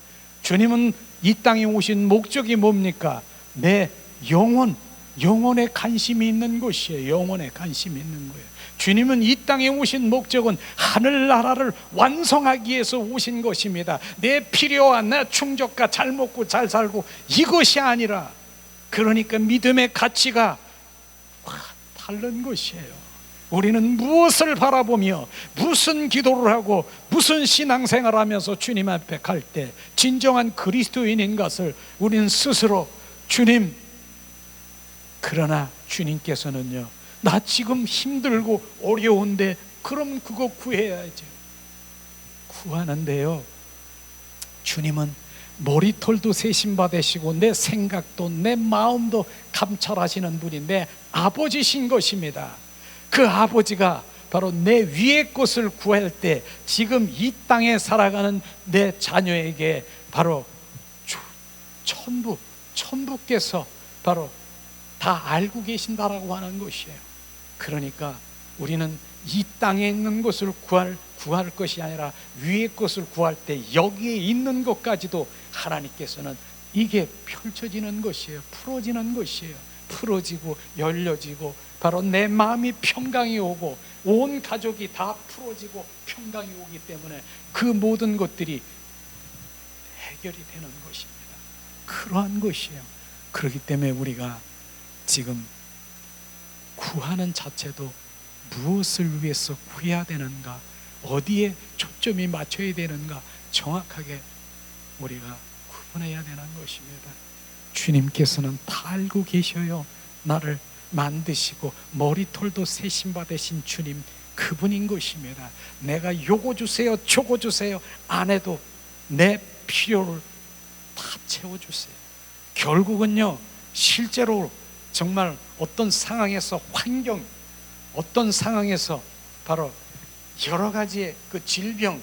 주님은 이 땅에 오신 목적이 뭡니까? 내 영혼, 영혼에 관심이 있는 것이에요. 영혼에 관심이 있는 거예요. 주님은 이 땅에 오신 목적은 하늘나라를 완성하기 위해서 오신 것입니다. 내 필요와 내 충족과 잘 먹고 잘 살고 이것이 아니라, 그러니까 믿음의 가치가 다른 것이에요. 우리는 무엇을 바라보며 무슨 기도를 하고 무슨 신앙생활을 하면서 주님 앞에 갈 때 진정한 그리스도인인 것을 우리는 스스로, 주님, 그러나 주님께서는요, 나 지금 힘들고 어려운데 그럼 그거 구해야죠. 구하는데요, 주님은 머리털도 세심받으시고 내 생각도 내 마음도 감찰하시는 분이 내 아버지신 것입니다. 그 아버지가 바로 내 위의 것을 구할 때 지금 이 땅에 살아가는 내 자녀에게 바로 천부께서 바로 다 알고 계신다라고 하는 것이에요. 그러니까 우리는 이 땅에 있는 것을 구할 것이 아니라 위의 것을 구할 때 여기에 있는 것까지도 하나님께서는 이게 펼쳐지는 것이에요. 풀어지는 것이에요. 풀어지고 열려지고 바로 내 마음이 평강이 오고 온 가족이 다 풀어지고 평강이 오기 때문에 그 모든 것들이 해결이 되는 것입니다. 그러한 것이에요. 그렇기 때문에 우리가 지금 구하는 자체도 무엇을 위해서 구해야 되는가, 어디에 초점이 맞춰야 되는가 정확하게 우리가 구분해야 되는 것입니다. 주님께서는 다 알고 계셔요. 나를 만드시고 머리털도 세심받으신 주님, 그분인 것입니다. 내가 요거 주세요 저거 주세요 안 해도 내 필요를 다 채워주세요. 결국은요, 실제로 정말 어떤 상황에서 어떤 상황에서 바로 여러 가지의 그 질병,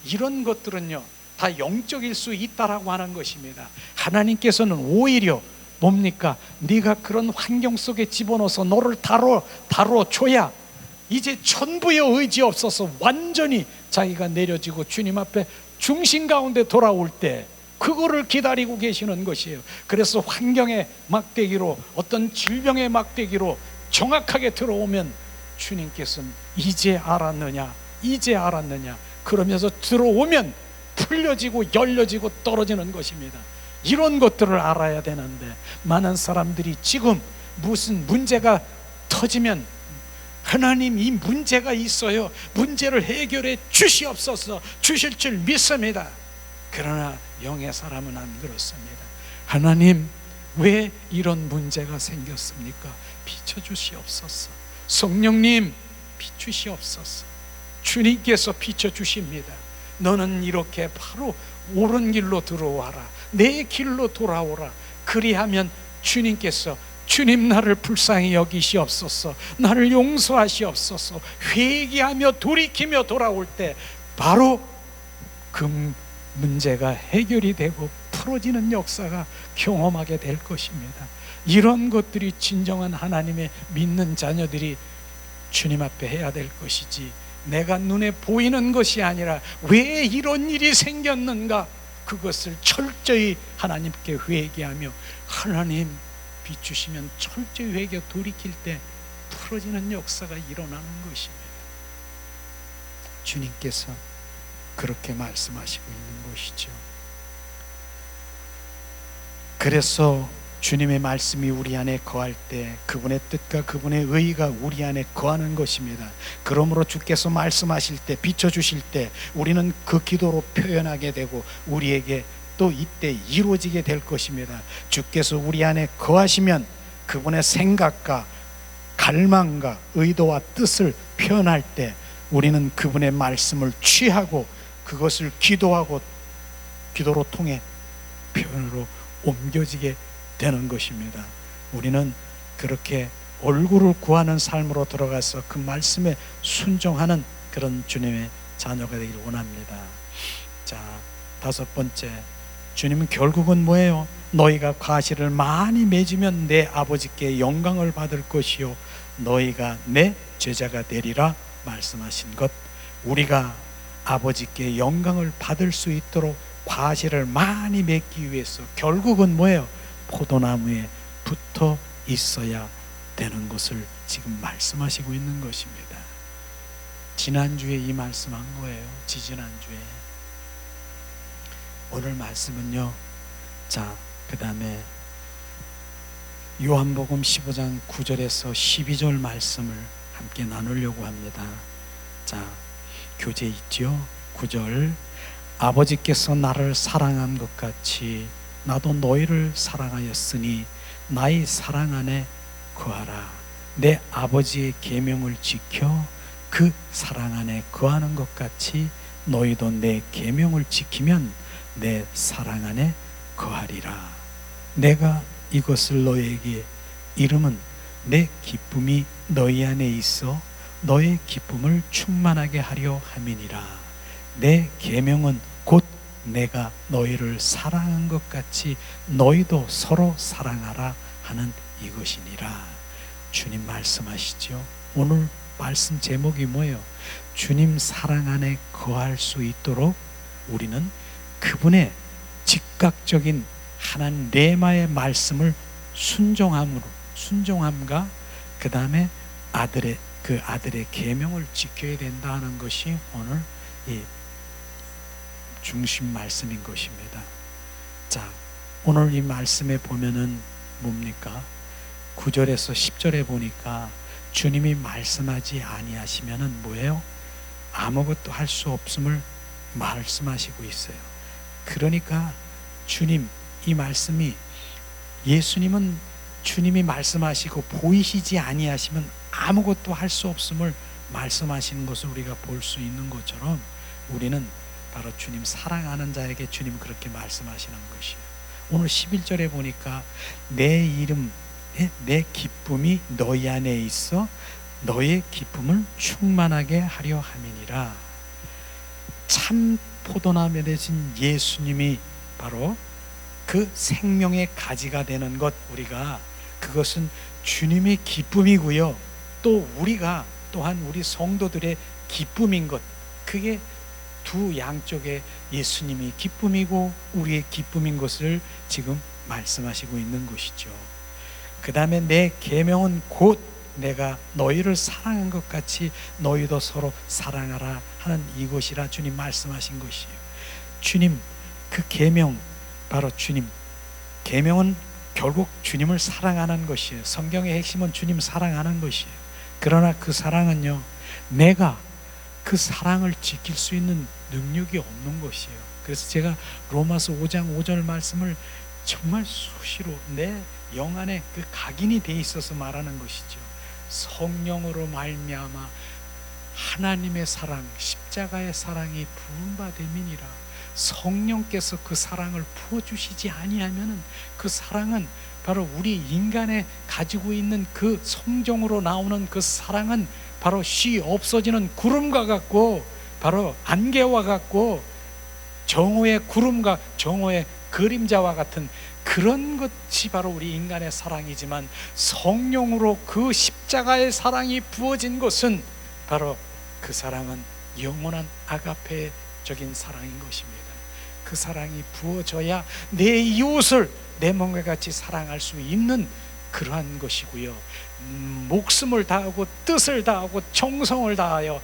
이런 것들은요 다 영적일 수 있다라고 하는 것입니다. 하나님께서는 오히려 뭡니까? 네가 그런 환경 속에 집어넣어서 너를 다뤄줘야 이제 천부의 의지 없어서 완전히 자기가 내려지고 주님 앞에 중심 가운데 돌아올 때 그거를 기다리고 계시는 것이에요. 그래서 환경의 막대기로, 어떤 질병의 막대기로 정확하게 들어오면 주님께서는 이제 알았느냐 그러면서 들어오면 풀려지고 열려지고 떨어지는 것입니다. 이런 것들을 알아야 되는데 많은 사람들이 지금 무슨 문제가 터지면 하나님 이 문제가 있어요, 문제를 해결해 주시옵소서, 주실 줄 믿습니다. 그러나 영의 사람은 안 그렇습니다. 하나님 왜 이런 문제가 생겼습니까? 비춰주시옵소서. 성령님 비추시옵소서. 주님께서 비춰주십니다. 너는 이렇게 바로 옳은 길로 들어와라, 내 길로 돌아오라. 그리하면 주님께서, 주님 나를 불쌍히 여기시옵소서, 나를 용서하시옵소서, 회개하며 돌이키며 돌아올 때 바로 그 문제가 해결이 되고 풀어지는 역사가 경험하게 될 것입니다. 이런 것들이 진정한 하나님의 믿는 자녀들이 주님 앞에 해야 될 것이지, 내가 눈에 보이는 것이 아니라 왜 이런 일이 생겼는가, 그것을 철저히 하나님께 회개하며 하나님 비추시면 철저히 회개 돌이킬 때 풀어지는 역사가 일어나는 것입니다. 주님께서 그렇게 말씀하시고 있는 것이죠. 그래서 주님의 말씀이 우리 안에 거할 때 그분의 뜻과 그분의 의의가 우리 안에 거하는 것입니다. 그러므로 주께서 말씀하실 때, 비춰주실 때 우리는 그 기도로 표현하게 되고 우리에게 또 이때 이루어지게 될 것입니다. 주께서 우리 안에 거하시면 그분의 생각과 갈망과 의도와 뜻을 표현할 때 우리는 그분의 말씀을 취하고 그것을 기도로 통해 표현으로 옮겨지게 되는 것입니다. 우리는 그렇게 얼굴을 구하는 삶으로 들어가서 그 말씀에 순종하는 그런 주님의 자녀가 되기를 원합니다. 자, 다섯 번째, 주님은 결국은 뭐예요? 너희가 과실을 많이 맺으면 내 아버지께 영광을 받을 것이요 너희가 내 제자가 되리라 말씀하신 것. 우리가 아버지께 영광을 받을 수 있도록 과실을 많이 맺기 위해서 결국은 뭐예요? 포도나무에 붙어 있어야 되는 것을 지금 말씀하시고 있는 것입니다. 지난주에 이 말씀한 거예요. 지지난주에. 오늘 말씀은요, 자, 그 다음에 요한복음 15장 9절에서 12절 말씀을 함께 나누려고 합니다. 자, 교재 있죠? 9절. 아버지께서 나를 사랑한 것 같이 나도 너희를 사랑하였으니 나의 사랑 안에 거하라. 내 아버지의 계명을 지켜 그 사랑 안에 거하는 것 같이 너희도 내 계명을 지키면 내 사랑 안에 거하리라. 내가 이것을 너희에게 이름은 내 기쁨이 너희 안에 있어 너의 기쁨을 충만하게 하려 함이니라. 내 계명은 곧 내가 너희를 사랑한 것 같이 너희도 서로 사랑하라 하는 이것이니라. 주님 말씀하시죠. 오늘 말씀 제목이 뭐예요? 주님 사랑 안에 거할 수 있도록 우리는 그분의 즉각적인 하나님 레마의 말씀을 순종함과 그 다음에 아들의 계명을 지켜야 된다는 것이 오늘 이 중심 말씀인 것입니다. 자, 오늘 이 말씀에 보면은 뭡니까? 9절에서 10절에 보니까 주님이 말씀하지 아니하시면은 뭐예요? 아무것도 할 수 없음을 말씀하시고 있어요. 그러니까 주님, 이 말씀이 예수님은 주님이 말씀하시고 보이시지 아니하시면 아무것도 할 수 없음을 말씀하시는 것을 우리가 볼 수 있는 것처럼 우리는 바로 주님 사랑하는 자에게 주님 그렇게 말씀하시는 것이에요. 오늘 11절에 보니까 내 이름, 내 기쁨이 너희 안에 있어 너의 기쁨을 충만하게 하려 함이니라. 참 포도나무에 대신 예수님이 바로 그 생명의 가지가 되는 것, 우리가 그것은 주님의 기쁨이고요, 또 우리가 또한 우리 성도들의 기쁨인 것, 그게 두 양쪽에 예수님이 기쁨이고 우리의 기쁨인 것을 지금 말씀하시고 있는 것이죠. 그 다음에 내 계명은 곧 내가 너희를 사랑한 것 같이 너희도 서로 사랑하라 하는 이것이라 주님 말씀하신 것이에요. 주님 그 계명, 바로 주님 계명은 결국 주님을 사랑하는 것이에요. 성경의 핵심은 주님 사랑하는 것이에요. 그러나 그 사랑은요, 내가 그 사랑을 지킬 수 있는 능력이 없는 것이에요. 그래서 제가 로마서 5장 5절 말씀을 정말 수시로 내 영 안에 그 각인이 돼 있어서 말하는 것이죠. 성령으로 말미암아 하나님의 사랑, 십자가의 사랑이 부은 바 됨이니라. 성령께서 그 사랑을 부어주시지 아니하면은 그 사랑은 바로 우리 인간에 가지고 있는 그 성정으로 나오는 그 사랑은 바로 쉬 없어지는 구름과 같고, 바로 안개와 같고, 정오의 구름과 정오의 그림자와 같은 그런 것이 바로 우리 인간의 사랑이지만, 성령으로 그 십자가의 사랑이 부어진 것은 바로 그 사랑은 영원한 아가페적인 사랑인 것입니다. 그 사랑이 부어져야 내 이웃을 내 몸과 같이 사랑할 수 있는 그러한 것이고요, 목숨을 다하고 뜻을 다하고 정성을 다하여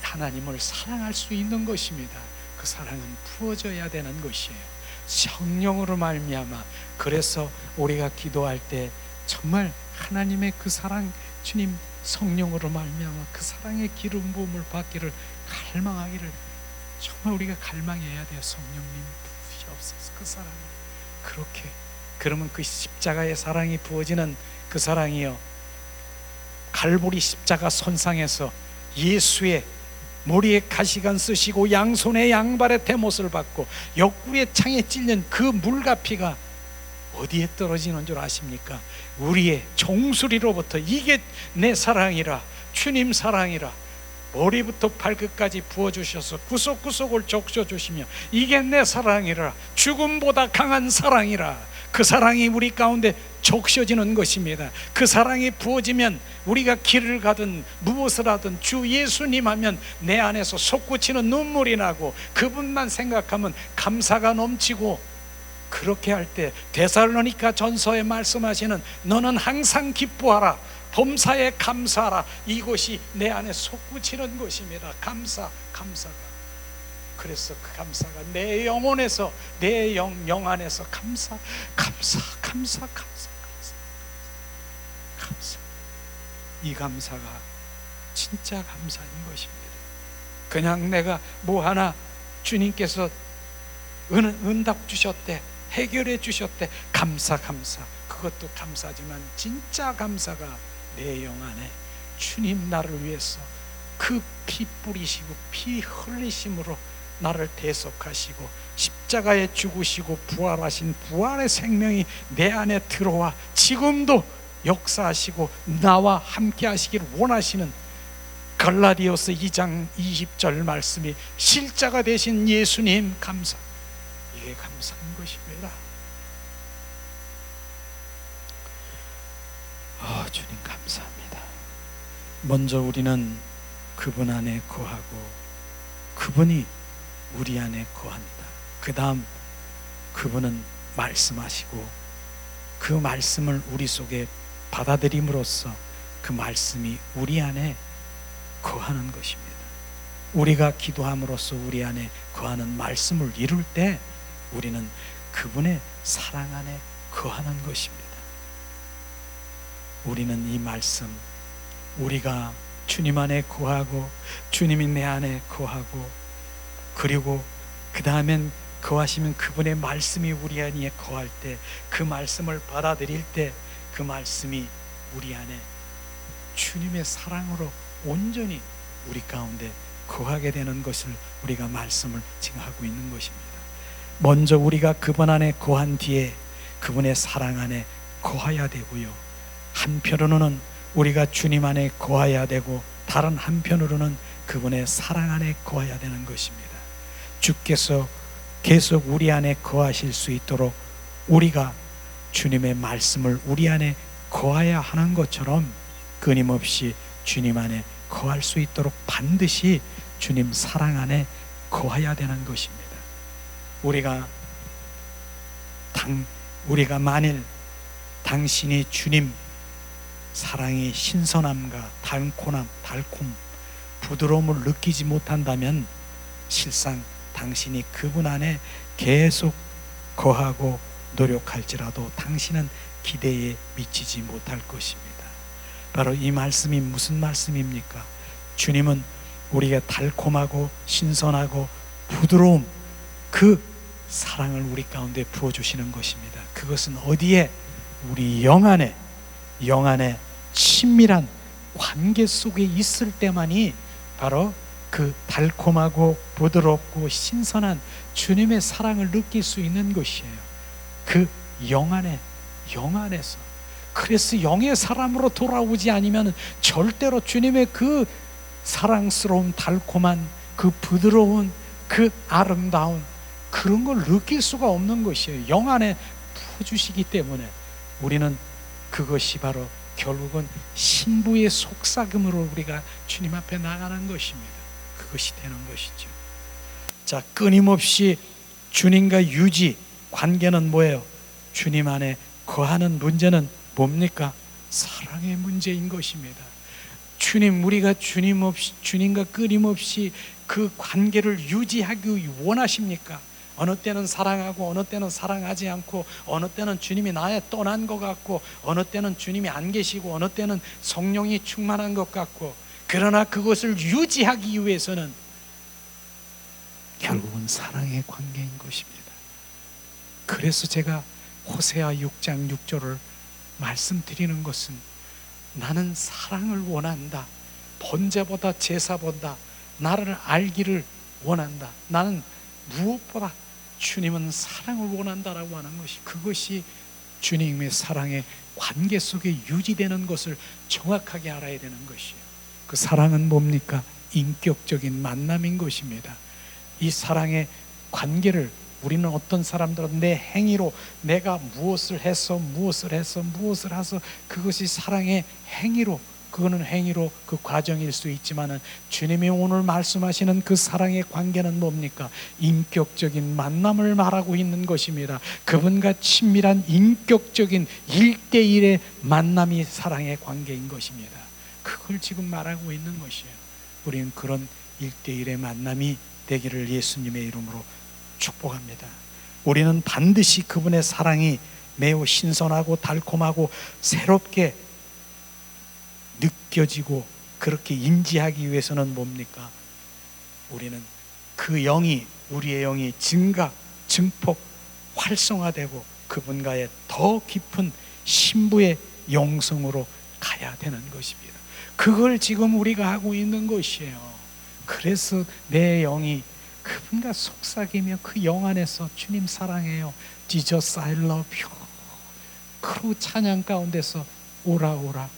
하나님을 사랑할 수 있는 것입니다. 그 사랑은 부어져야 되는 것이에요. 성령으로 말미암아. 그래서 우리가 기도할 때 정말 하나님의 그 사랑, 주님 성령으로 말미암아 그 사랑의 기름 부음을 받기를 갈망하기를 정말 우리가 갈망해야 돼요. 성령님 부으시옵소서. 그 사랑을 그렇게, 그러면 그 십자가의 사랑이 부어지는 그 사랑이요, 갈보리 십자가 선상에서 예수의 머리에 가시관 쓰시고 양손에 양발에 대못을 받고 옆구리에 창에 찔린 그 물과 피가 어디에 떨어지는 줄 아십니까? 우리의 종소리로부터 이게 내 사랑이라, 주님 사랑이라, 머리부터 발끝까지 부어주셔서 구석구석을 적셔주시며 이게 내 사랑이라, 죽음보다 강한 사랑이라, 그 사랑이 우리 가운데 적셔지는 것입니다. 그 사랑이 부어지면 우리가 길을 가든 무엇을 하든 주 예수님 하면 내 안에서 솟구치는 눈물이 나고 그분만 생각하면 감사가 넘치고 그렇게 할 때 데살로니가 전서에 말씀하시는 너는 항상 기뻐하라, 범사에 감사하라, 이것이 내 안에 솟구치는 것입니다. 감사가. 그래서 그 감사가 내 영혼에서, 내 영 안에서 감사. 이 감사가 진짜 감사인 것입니다. 그냥 내가 뭐 하나 주님께서 응답 주셨대, 해결해 주셨대, 감사. 그것도 감사지만 진짜 감사가 내 영 안에 주님 나를 위해서 그 피 뿌리시고 피 흘리심으로 나를 대속하시고 십자가에 죽으시고 부활하신 부활의 생명이 내 안에 들어와 지금도 역사하시고 나와 함께 하시길 원하시는 갈라디아서 2장 20절 말씀이 실자가 되신 예수님 감사. 이게 감사한 것입니다. 주님 감사합니다. 먼저 우리는 그분 안에 거하고 그분이 우리 안에 거한다. 그 다음 그분은 말씀하시고 그 말씀을 우리 속에 받아들임으로써 그 말씀이 우리 안에 거하는 것입니다. 우리가 기도함으로써 우리 안에 거하는 말씀을 이룰 때 우리는 그분의 사랑 안에 거하는 것입니다. 우리는 이 말씀, 우리가 주님 안에 거하고 주님이 내 안에 거하고 그리고 그 다음엔 거하시면 그분의 말씀이 우리 안에 거할 때 그 말씀을 받아들일 때 그 말씀이 우리 안에 주님의 사랑으로 온전히 우리 가운데 거하게 되는 것을 우리가 말씀을 지금 하고 있는 것입니다. 먼저 우리가 그분 안에 거한 뒤에 그분의 사랑 안에 거해야 되고요, 한편으로는 우리가 주님 안에 거해야 되고 다른 한편으로는 그분의 사랑 안에 거해야 되는 것입니다. 주께서 계속 우리 안에 거하실 수 있도록 우리가 주님의 말씀을 우리 안에 거해야 하는 것처럼 끊임없이 주님 안에 거할 수 있도록 반드시 주님 사랑 안에 거해야 되는 것입니다. 우리가 만일 당신이 주님 사랑의 신선함과 달콤, 부드러움을 느끼지 못한다면 실상 당신이 그분 안에 계속 거하고 노력할지라도 당신은 기대에 미치지 못할 것입니다. 바로 이 말씀이 무슨 말씀입니까? 주님은 우리가 달콤하고 신선하고 부드러움, 그 사랑을 우리 가운데 부어주시는 것입니다. 그것은 어디에? 우리 영 안에 친밀한 관계 속에 있을 때만이 바로 그 달콤하고 부드럽고 신선한 주님의 사랑을 느낄 수 있는 것이에요. 그 영 안에서. 그래서 영의 사람으로 돌아오지 않으면 절대로 주님의 그 사랑스러운 달콤한 그 부드러운 그 아름다운 그런 걸 느낄 수가 없는 것이에요. 영 안에 부어주시기 때문에 우리는 그것이 바로 결국은 신부의 속삭임으로 우리가 주님 앞에 나가는 것입니다. 그것이 되는 것이죠. 자, 끊임없이 주님과 유지 관계는 뭐예요? 주님 안에 거하는 문제는 뭡니까? 사랑의 문제인 것입니다. 우리가 주님과 끊임없이 그 관계를 유지하기 원하십니까? 어느 때는 사랑하고 어느 때는 사랑하지 않고 어느 때는 주님이 나에 떠난 것 같고 어느 때는 주님이 안 계시고 어느 때는 성령이 충만한 것 같고, 그러나 그것을 유지하기 위해서는 결국은 사랑의 관계인 것입니다. 그래서 제가 호세아 6장 6절을 말씀드리는 것은 나는 사랑을 원한다. 번제보다 제사보다 나를 알기를 원한다. 나는 무엇보다 주님은 사랑을 원한다라고 하는 것이, 그것이 주님의 사랑의 관계 속에 유지되는 것을 정확하게 알아야 되는 것이에요. 그 사랑은 뭡니까? 인격적인 만남인 것입니다. 이 사랑의 관계를 우리는 어떤 사람들은 내 행위로 내가 무엇을 해서 그것이 사랑의 행위로 그거는 행위로 그 과정일 수 있지만은 주님이 오늘 말씀하시는 그 사랑의 관계는 뭡니까? 인격적인 만남을 말하고 있는 것입니다. 그분과 친밀한 인격적인 1대1의 만남이 사랑의 관계인 것입니다. 그걸 지금 말하고 있는 것이에요. 우리는 그런 1대1의 만남이 되기를 예수님의 이름으로 축복합니다. 우리는 반드시 그분의 사랑이 매우 신선하고 달콤하고 새롭게 느껴지고 그렇게 인지하기 위해서는 뭡니까? 우리는 그 영이, 우리의 영이 증폭, 활성화되고 그분과의 더 깊은 신부의 영성으로 가야 되는 것입니다. 그걸 지금 우리가 하고 있는 것이에요. 그래서 내 영이 그분과 속삭이며 그 영 안에서 주님 사랑해요, Jesus I love you, 그 찬양 가운데서 오라 오라,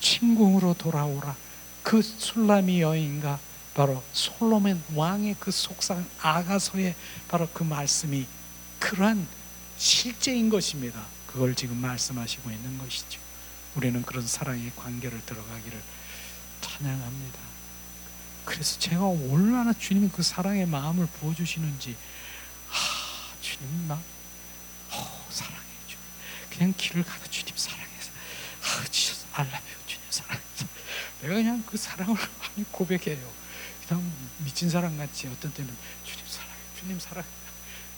친궁으로 돌아오라. 그 술람이 여인과 바로 솔로몬 왕의 그 속상 아가서의 바로 그 말씀이 그러한 실제인 것입니다. 그걸 지금 말씀하시고 있는 것이죠. 우리는 그런 사랑의 관계를 들어가기를 찬양합니다. 그래서 제가 얼마나 주님이 그 사랑의 마음을 부어주시는지, 주님 나 사랑해 주, 그냥 길을 가다 주님 사랑해서, Jesus I love you, 주님 사랑해서 내가 그냥 그 사랑을 많이 고백해요. 그냥 미친 사람 같이. 어떤 때는 주님 사랑해, 주님 사랑해,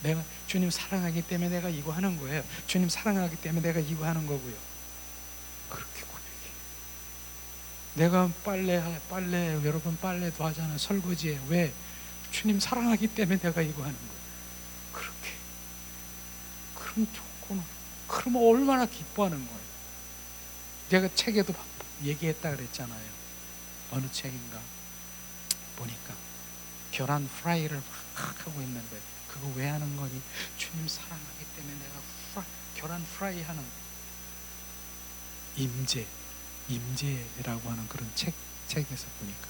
내가 주님 사랑하기 때문에 내가 이거 하는 거예요, 주님 사랑하기 때문에 내가 이거 하는 거고요. 그렇게 고백해요. 내가 빨래 여러분 빨래도 하잖아요, 설거지에. 왜? 주님 사랑하기 때문에 내가 이거 하는 거예요. 그렇게. 그럼 좋구나. 그러면 얼마나 기뻐하는 거예요. 제가 책에도 얘기했다 그랬잖아요. 어느 책인가 보니까 계란 프라이를 막 하고 있는데, 그거 왜 하는 거니? 주님 사랑하기 때문에 내가 계란 프라이 하는, 임재라고 하는 그런 책에서 보니까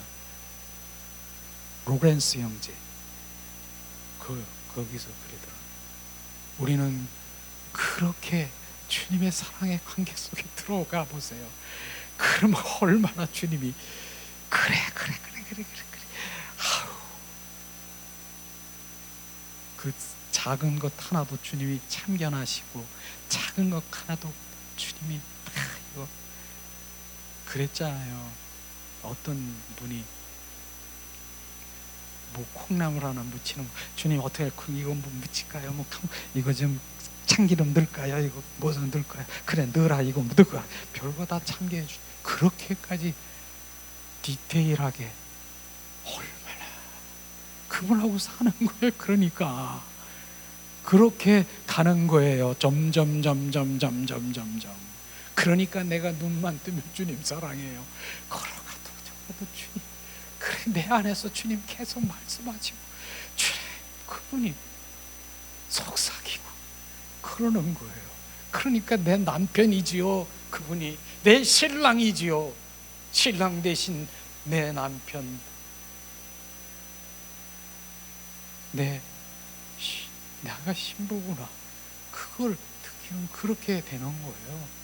로렌스 형제 거기서 그러더라고요. 우리는 그렇게 주님의 사랑의 관계 속에 들어가 보세요. 그러면 얼마나 주님이 그래 그 작은 것 하나도 주님이 참견하시고, 작은 것 하나도 주님이 이거 그랬잖아요. 어떤 분이 뭐 콩나물 하나 무치는 거, 주님 어떻게 이거 뭐 무칠까요? 뭐 이거 좀 참기름 넣을까요? 이거 무슨 넣을까요? 그래 넣어라, 이거 넣어라. 별거 다 참게 해주. 그렇게까지 디테일하게 얼마나 그분하고 사는 거예요. 그러니까 그렇게 가는 거예요. 점점. 그러니까 내가 눈만 뜨면 주님 사랑해요, 걸어가도 주님, 그래 내 안에서 주님 계속 말씀하시고, 주님 그분이 속삭이고 그러는 거예요. 그러니까 내 남편이지요, 그분이 내 신랑이지요, 신랑 대신 내 남편, 내가 신부구나. 그걸 듣기는 그렇게 되는 거예요.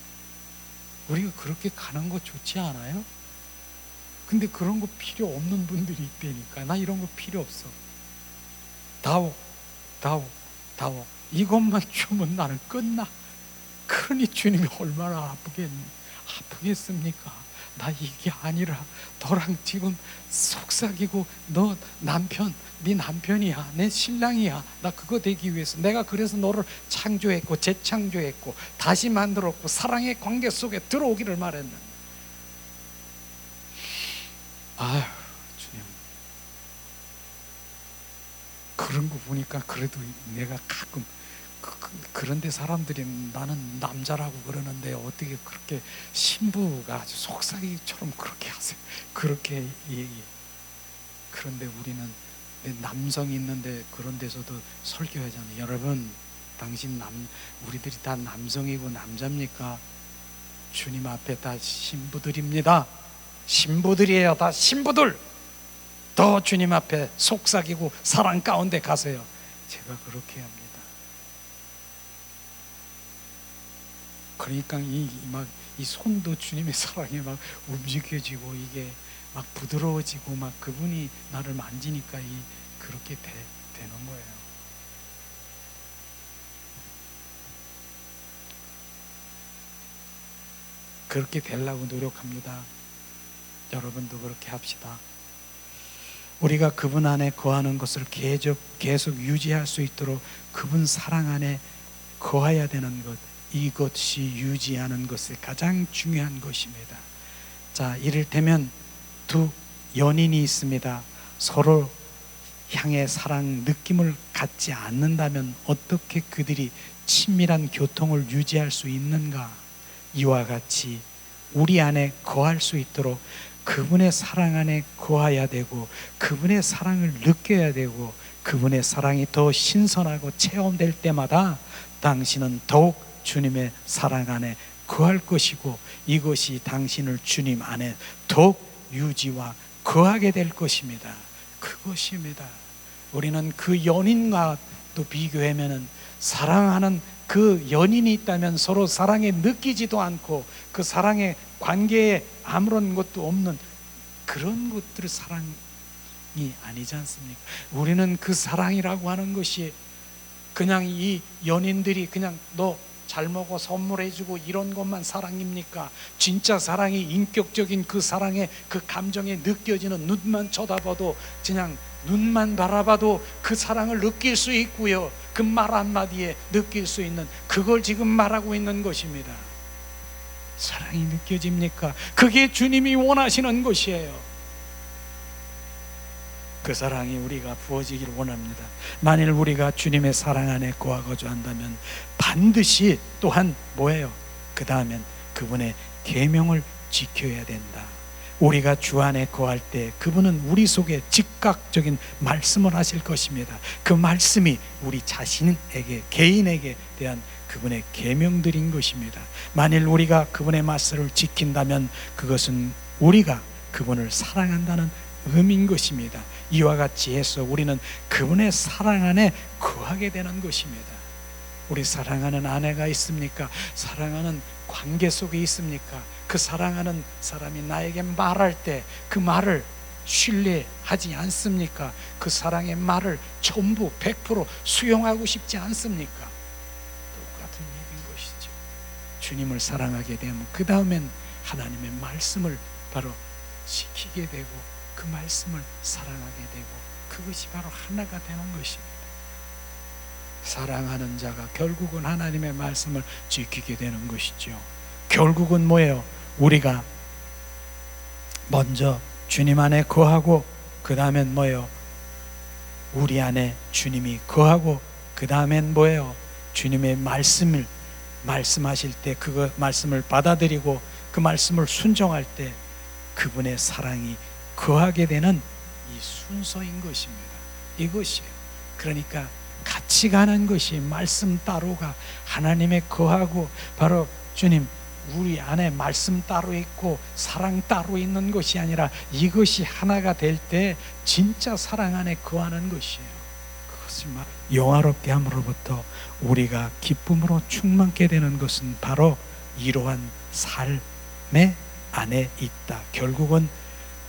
우리가 그렇게 가는 거 좋지 않아요? 근데 그런 거 필요 없는 분들이 있다니까. 나 이런 거 필요 없어. 다오 이것만 주면 나는 끝나. 그러니 주님이 얼마나 아프겠습니까? 나 이게 아니라 너랑 지금 속삭이고, 너 남편, 네 남편이야, 내 신랑이야. 나 그거 되기 위해서 내가 그래서 너를 창조했고 재창조했고 다시 만들었고 사랑의 관계 속에 들어오기를 말했는데, 아휴 주님, 그런 거 보니까 그래도 내가 가끔 그런데 사람들이 나는 남자라고 그러는데 어떻게 그렇게 신부가 아주 속삭이처럼 그렇게 하세요? 그렇게 얘기. 그런데 우리는 남성이 있는데 그런 데서도 설교하잖아요. 여러분, 우리들이 다 남성이고 남자입니까? 주님 앞에 다 신부들입니다. 신부들이에요. 다 신부들. 더 주님 앞에 속삭이고 사랑 가운데 가세요. 제가 그렇게 합니다. 그러니까 이 손도 주님의 사랑에 막 움직여지고 이게 막 부드러워지고 막 그분이 나를 만지니까 그렇게 되는 거예요. 그렇게 되려고 노력합니다. 여러분도 그렇게 합시다. 우리가 그분 안에 거하는 것을 계속 유지할 수 있도록 그분 사랑 안에 거해야 되는 것, 이것이 유지하는 것이 가장 중요한 것입니다. 자, 이를테면 두 연인이 있습니다. 서로 향해 사랑 느낌을 갖지 않는다면 어떻게 그들이 친밀한 교통을 유지할 수 있는가? 이와 같이 우리 안에 거할 수 있도록 그분의 사랑 안에 거해야 되고 그분의 사랑을 느껴야 되고 그분의 사랑이 더 신선하고 체험될 때마다 당신은 더욱 주님의 사랑 안에 거할 것이고 이것이 당신을 주님 안에 더욱 유지와 거하게 될 것입니다. 그것입니다. 우리는 그 연인과 또 비교하면은 사랑하는 그 연인이 있다면 서로 사랑에 느끼지도 않고 그 사랑의 관계에 아무런 것도 없는 그런 것들이 사랑이 아니지 않습니까? 우리는 그 사랑이라고 하는 것이 그냥 이 연인들이 그냥 너 잘 먹어 선물해주고 이런 것만 사랑입니까? 진짜 사랑이 인격적인 그 사랑의 그 감정에 느껴지는 눈만 쳐다봐도 그냥 눈만 바라봐도 그 사랑을 느낄 수 있고요. 그 말 한마디에 느낄 수 있는 그걸 지금 말하고 있는 것입니다. 사랑이 느껴집니까? 그게 주님이 원하시는 것이에요. 그 사랑이 우리가 부어지기를 원합니다. 만일 우리가 주님의 사랑 안에 거하고자 한다면 반드시 또한 뭐예요? 그 다음엔 그분의 계명을 지켜야 된다. 우리가 주 안에 거할 때 그분은 우리 속에 즉각적인 말씀을 하실 것입니다. 그 말씀이 우리 자신에게 개인에게 대한 그분의 계명들인 것입니다. 만일 우리가 그분의 말씀을 지킨다면 그것은 우리가 그분을 사랑한다는 의미인 것입니다. 이와 같이 해서 우리는 그분의 사랑 안에 거하게 되는 것입니다. 우리 사랑하는 아내가 있습니까? 사랑하는 관계 속에 있습니까? 그 사랑하는 사람이 나에게 말할 때 그 말을 신뢰하지 않습니까? 그 사랑의 말을 전부 100% 수용하고 싶지 않습니까? 똑같은 얘기인 것이죠. 주님을 사랑하게 되면 그 다음엔 하나님의 말씀을 바로 지키게 되고 그 말씀을 사랑하게 되고 그것이 바로 하나가 되는 것입니다. 사랑하는 자가 결국은 하나님의 말씀을 지키게 되는 것이죠. 결국은 뭐예요? 우리가 먼저 주님 안에 거하고 그 다음엔 뭐예요? 우리 안에 주님이 거하고 그 다음엔 뭐예요? 주님의 말씀을 말씀하실 때 그 말씀을 받아들이고 그 말씀을 순종할 때 그분의 사랑이 거하게 되는 이 순서인 것입니다. 이것이에요. 그러니까 같이 가는 것이 말씀 따로가 하나님의 거하고 바로 주님 우리 안에 말씀 따로 있고 사랑 따로 있는 것이 아니라 이것이 하나가 될 때 진짜 사랑 안에 거하는 것이에요. 그것을 영화롭게 함으로부터 우리가 기쁨으로 충만케 되는 것은 바로 이러한 삶의 안에 있다. 결국은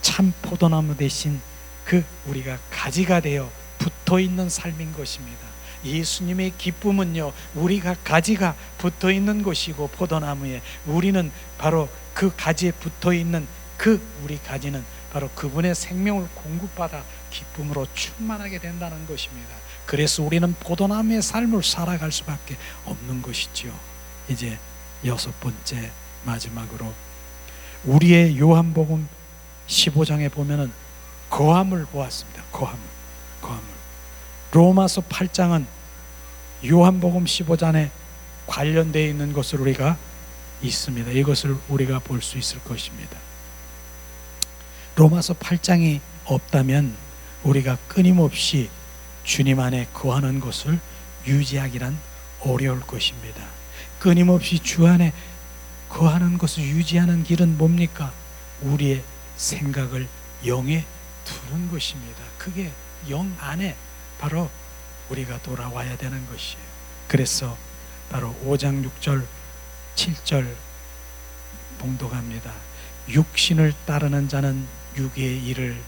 참 포도나무 대신 그 우리가 가지가 되어 붙어있는 삶인 것입니다. 예수님의 기쁨은요 우리가 가지가 붙어있는 것이고 포도나무에 우리는 바로 그 가지에 붙어있는 그 우리 가지는 바로 그분의 생명을 공급받아 기쁨으로 충만하게 된다는 것입니다. 그래서 우리는 포도나무의 삶을 살아갈 수밖에 없는 것이죠. 이제 6번째 마지막으로 우리의 요한복음 15장에 보면은 거함을 보았습니다. 거함을. 로마서 8장은 요한복음 15장에 관련되어 있는 것을 우리가 있습니다. 이것을 우리가 볼 수 있을 것입니다. 로마서 8장이 없다면 우리가 끊임없이 주님 안에 거하는 것을 유지하기란 어려울 것입니다. 끊임없이 주 안에 거하는 것을 유지하는 길은 뭡니까? 우리의 생각을 영에 두는 것입니다. 그게 영 안에 바로 우리가 돌아와야 되는 것이에요. 그래서 바로 5장 6절 7절 봉독합니다. 육신을 따르는 자는 육의 일을,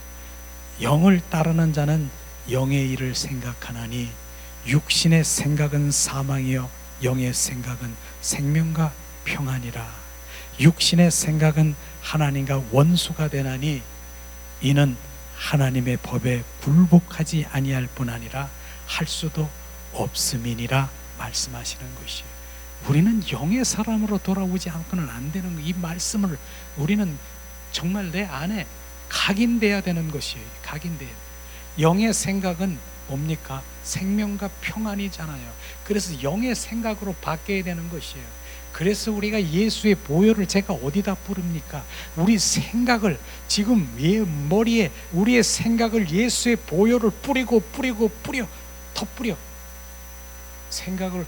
영을 따르는 자는 영의 일을 생각하나니 육신의 생각은 사망이요 영의 생각은 생명과 평안이라. 육신의 생각은 하나님과 원수가 되나니 이는 하나님의 법에 굴복하지 아니할 뿐 아니라 할 수도 없음이니라 말씀하시는 것이에요. 우리는 영의 사람으로 돌아오지 않고는 안 되는 이 말씀을 우리는 정말 내 안에 각인돼야 되는 것이에요. 각인돼야 돼요. 영의 생각은 뭡니까? 생명과 평안이잖아요. 그래서 영의 생각으로 바뀌어야 되는 것이에요. 그래서 우리가 예수의 보혈을 제가 어디다 뿌립니까? 우리 생각을 지금 머리에 우리의 생각을 예수의 보혈을 뿌려 더 뿌려. 생각을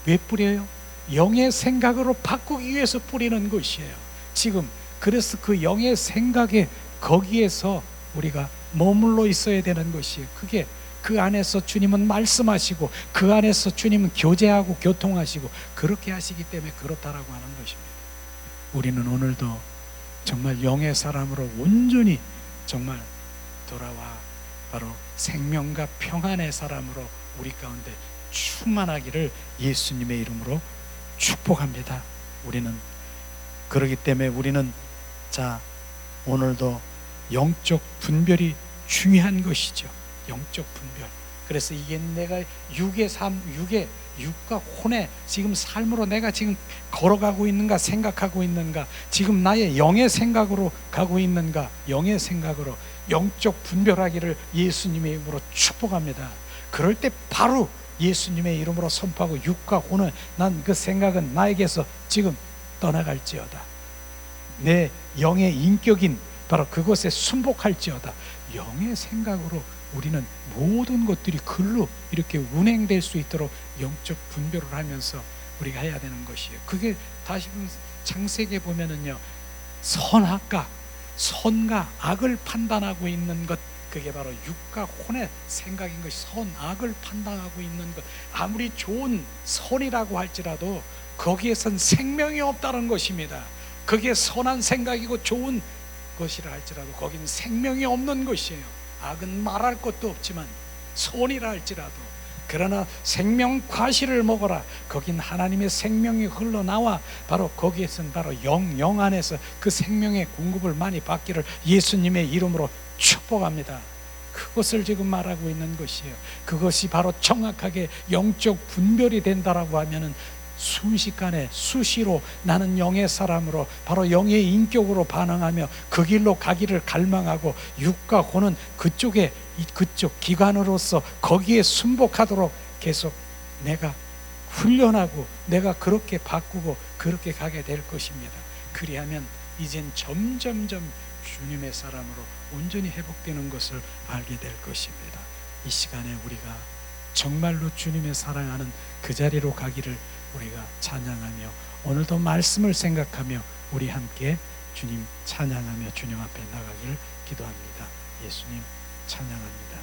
왜 뿌려요? 영의 생각으로 바꾸기 위해서 뿌리는 것이에요. 지금 그래서 그 영의 생각에 거기에서 우리가 머물러 있어야 되는 것이에요. 그게 그 안에서 주님은 말씀하시고 그 안에서 주님은 교제하고 교통하시고 그렇게 하시기 때문에 그렇다라고 하는 것입니다. 우리는 오늘도 정말 영의 사람으로 온전히 정말 돌아와 바로 생명과 평안의 사람으로 우리 가운데 충만하기를 예수님의 이름으로 축복합니다. 우리는 그렇기 때문에 우리는 자 오늘도 영적 분별이 중요한 것이죠. 영적 분별. 그래서 이게 내가 육과 혼의 지금 삶으로 내가 지금 걸어가고 있는가 생각하고 있는가, 지금 나의 영의 생각으로 가고 있는가, 영의 생각으로 영적 분별하기를 예수님의 이름으로 축복합니다. 그럴 때 바로 예수님의 이름으로 선포하고 육과 혼은 난 그 생각은 나에게서 지금 떠나갈지어다. 내 영의 인격인 바로 그곳에 순복할지어다. 영의 생각으로 우리는 모든 것들이 글로 이렇게 운행될 수 있도록 영적 분별을 하면서 우리가 해야 되는 것이에요. 그게 다시 창세기에 보면은요, 선과 악을 판단하고 있는 것, 그게 바로 육과 혼의 생각인 것이 선악을 판단하고 있는 것. 아무리 좋은 선이라고 할지라도 거기에선 생명이 없다는 것입니다. 그게 선한 생각이고 좋은 것이라 할지라도 거기는 생명이 없는 것이에요. 악은 말할 것도 없지만 선이라 할지라도, 그러나 생명 과실을 먹어라. 거긴 하나님의 생명이 흘러나와 바로 거기에선 바로 영 안에서 그 생명의 공급을 많이 받기를 예수님의 이름으로 축복합니다. 그것을 지금 말하고 있는 것이에요. 그것이 바로 정확하게 영적 분별이 된다라고 하면은 순식간에 수시로 나는 영의 사람으로 바로 영의 인격으로 반응하며 그 길로 가기를 갈망하고 육과 혼은 그쪽 기관으로서 거기에 순복하도록 계속 내가 훈련하고 내가 그렇게 바꾸고 그렇게 가게 될 것입니다. 그리하면 이젠 점점점 주님의 사람으로 온전히 회복되는 것을 알게 될 것입니다. 이 시간에 우리가 정말로 주님의 사랑하는 그 자리로 가기를 우리가 찬양하며 오늘도 말씀을 생각하며 우리 함께 주님 찬양하며 주님 앞에 나가기를 기도합니다. 예수님 찬양합니다.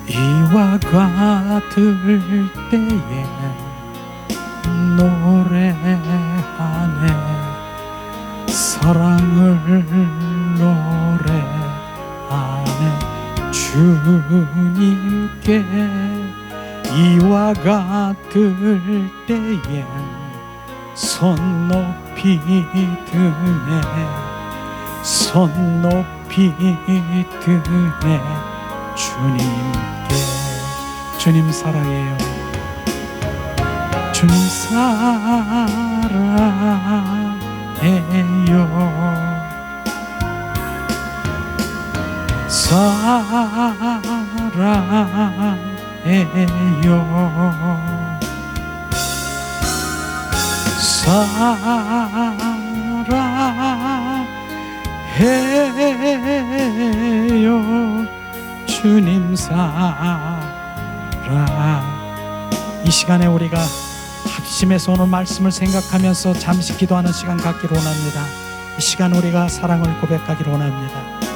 이와 같을 때에 노래하네, 사랑을 노래하네. 주님께 이와 같을 때에 손 높이 드네, 손 높이 드네. 주님께, 주님 사랑해요. 주님 사랑해요. 사랑해요. 사랑해요. 주님 사랑. 이 시간에 우리가 합심해서 오늘 말씀을 생각하면서 잠시 기도하는 시간 갖기를 원합니다. 이 시간 우리가 사랑을 고백하기를 원합니다.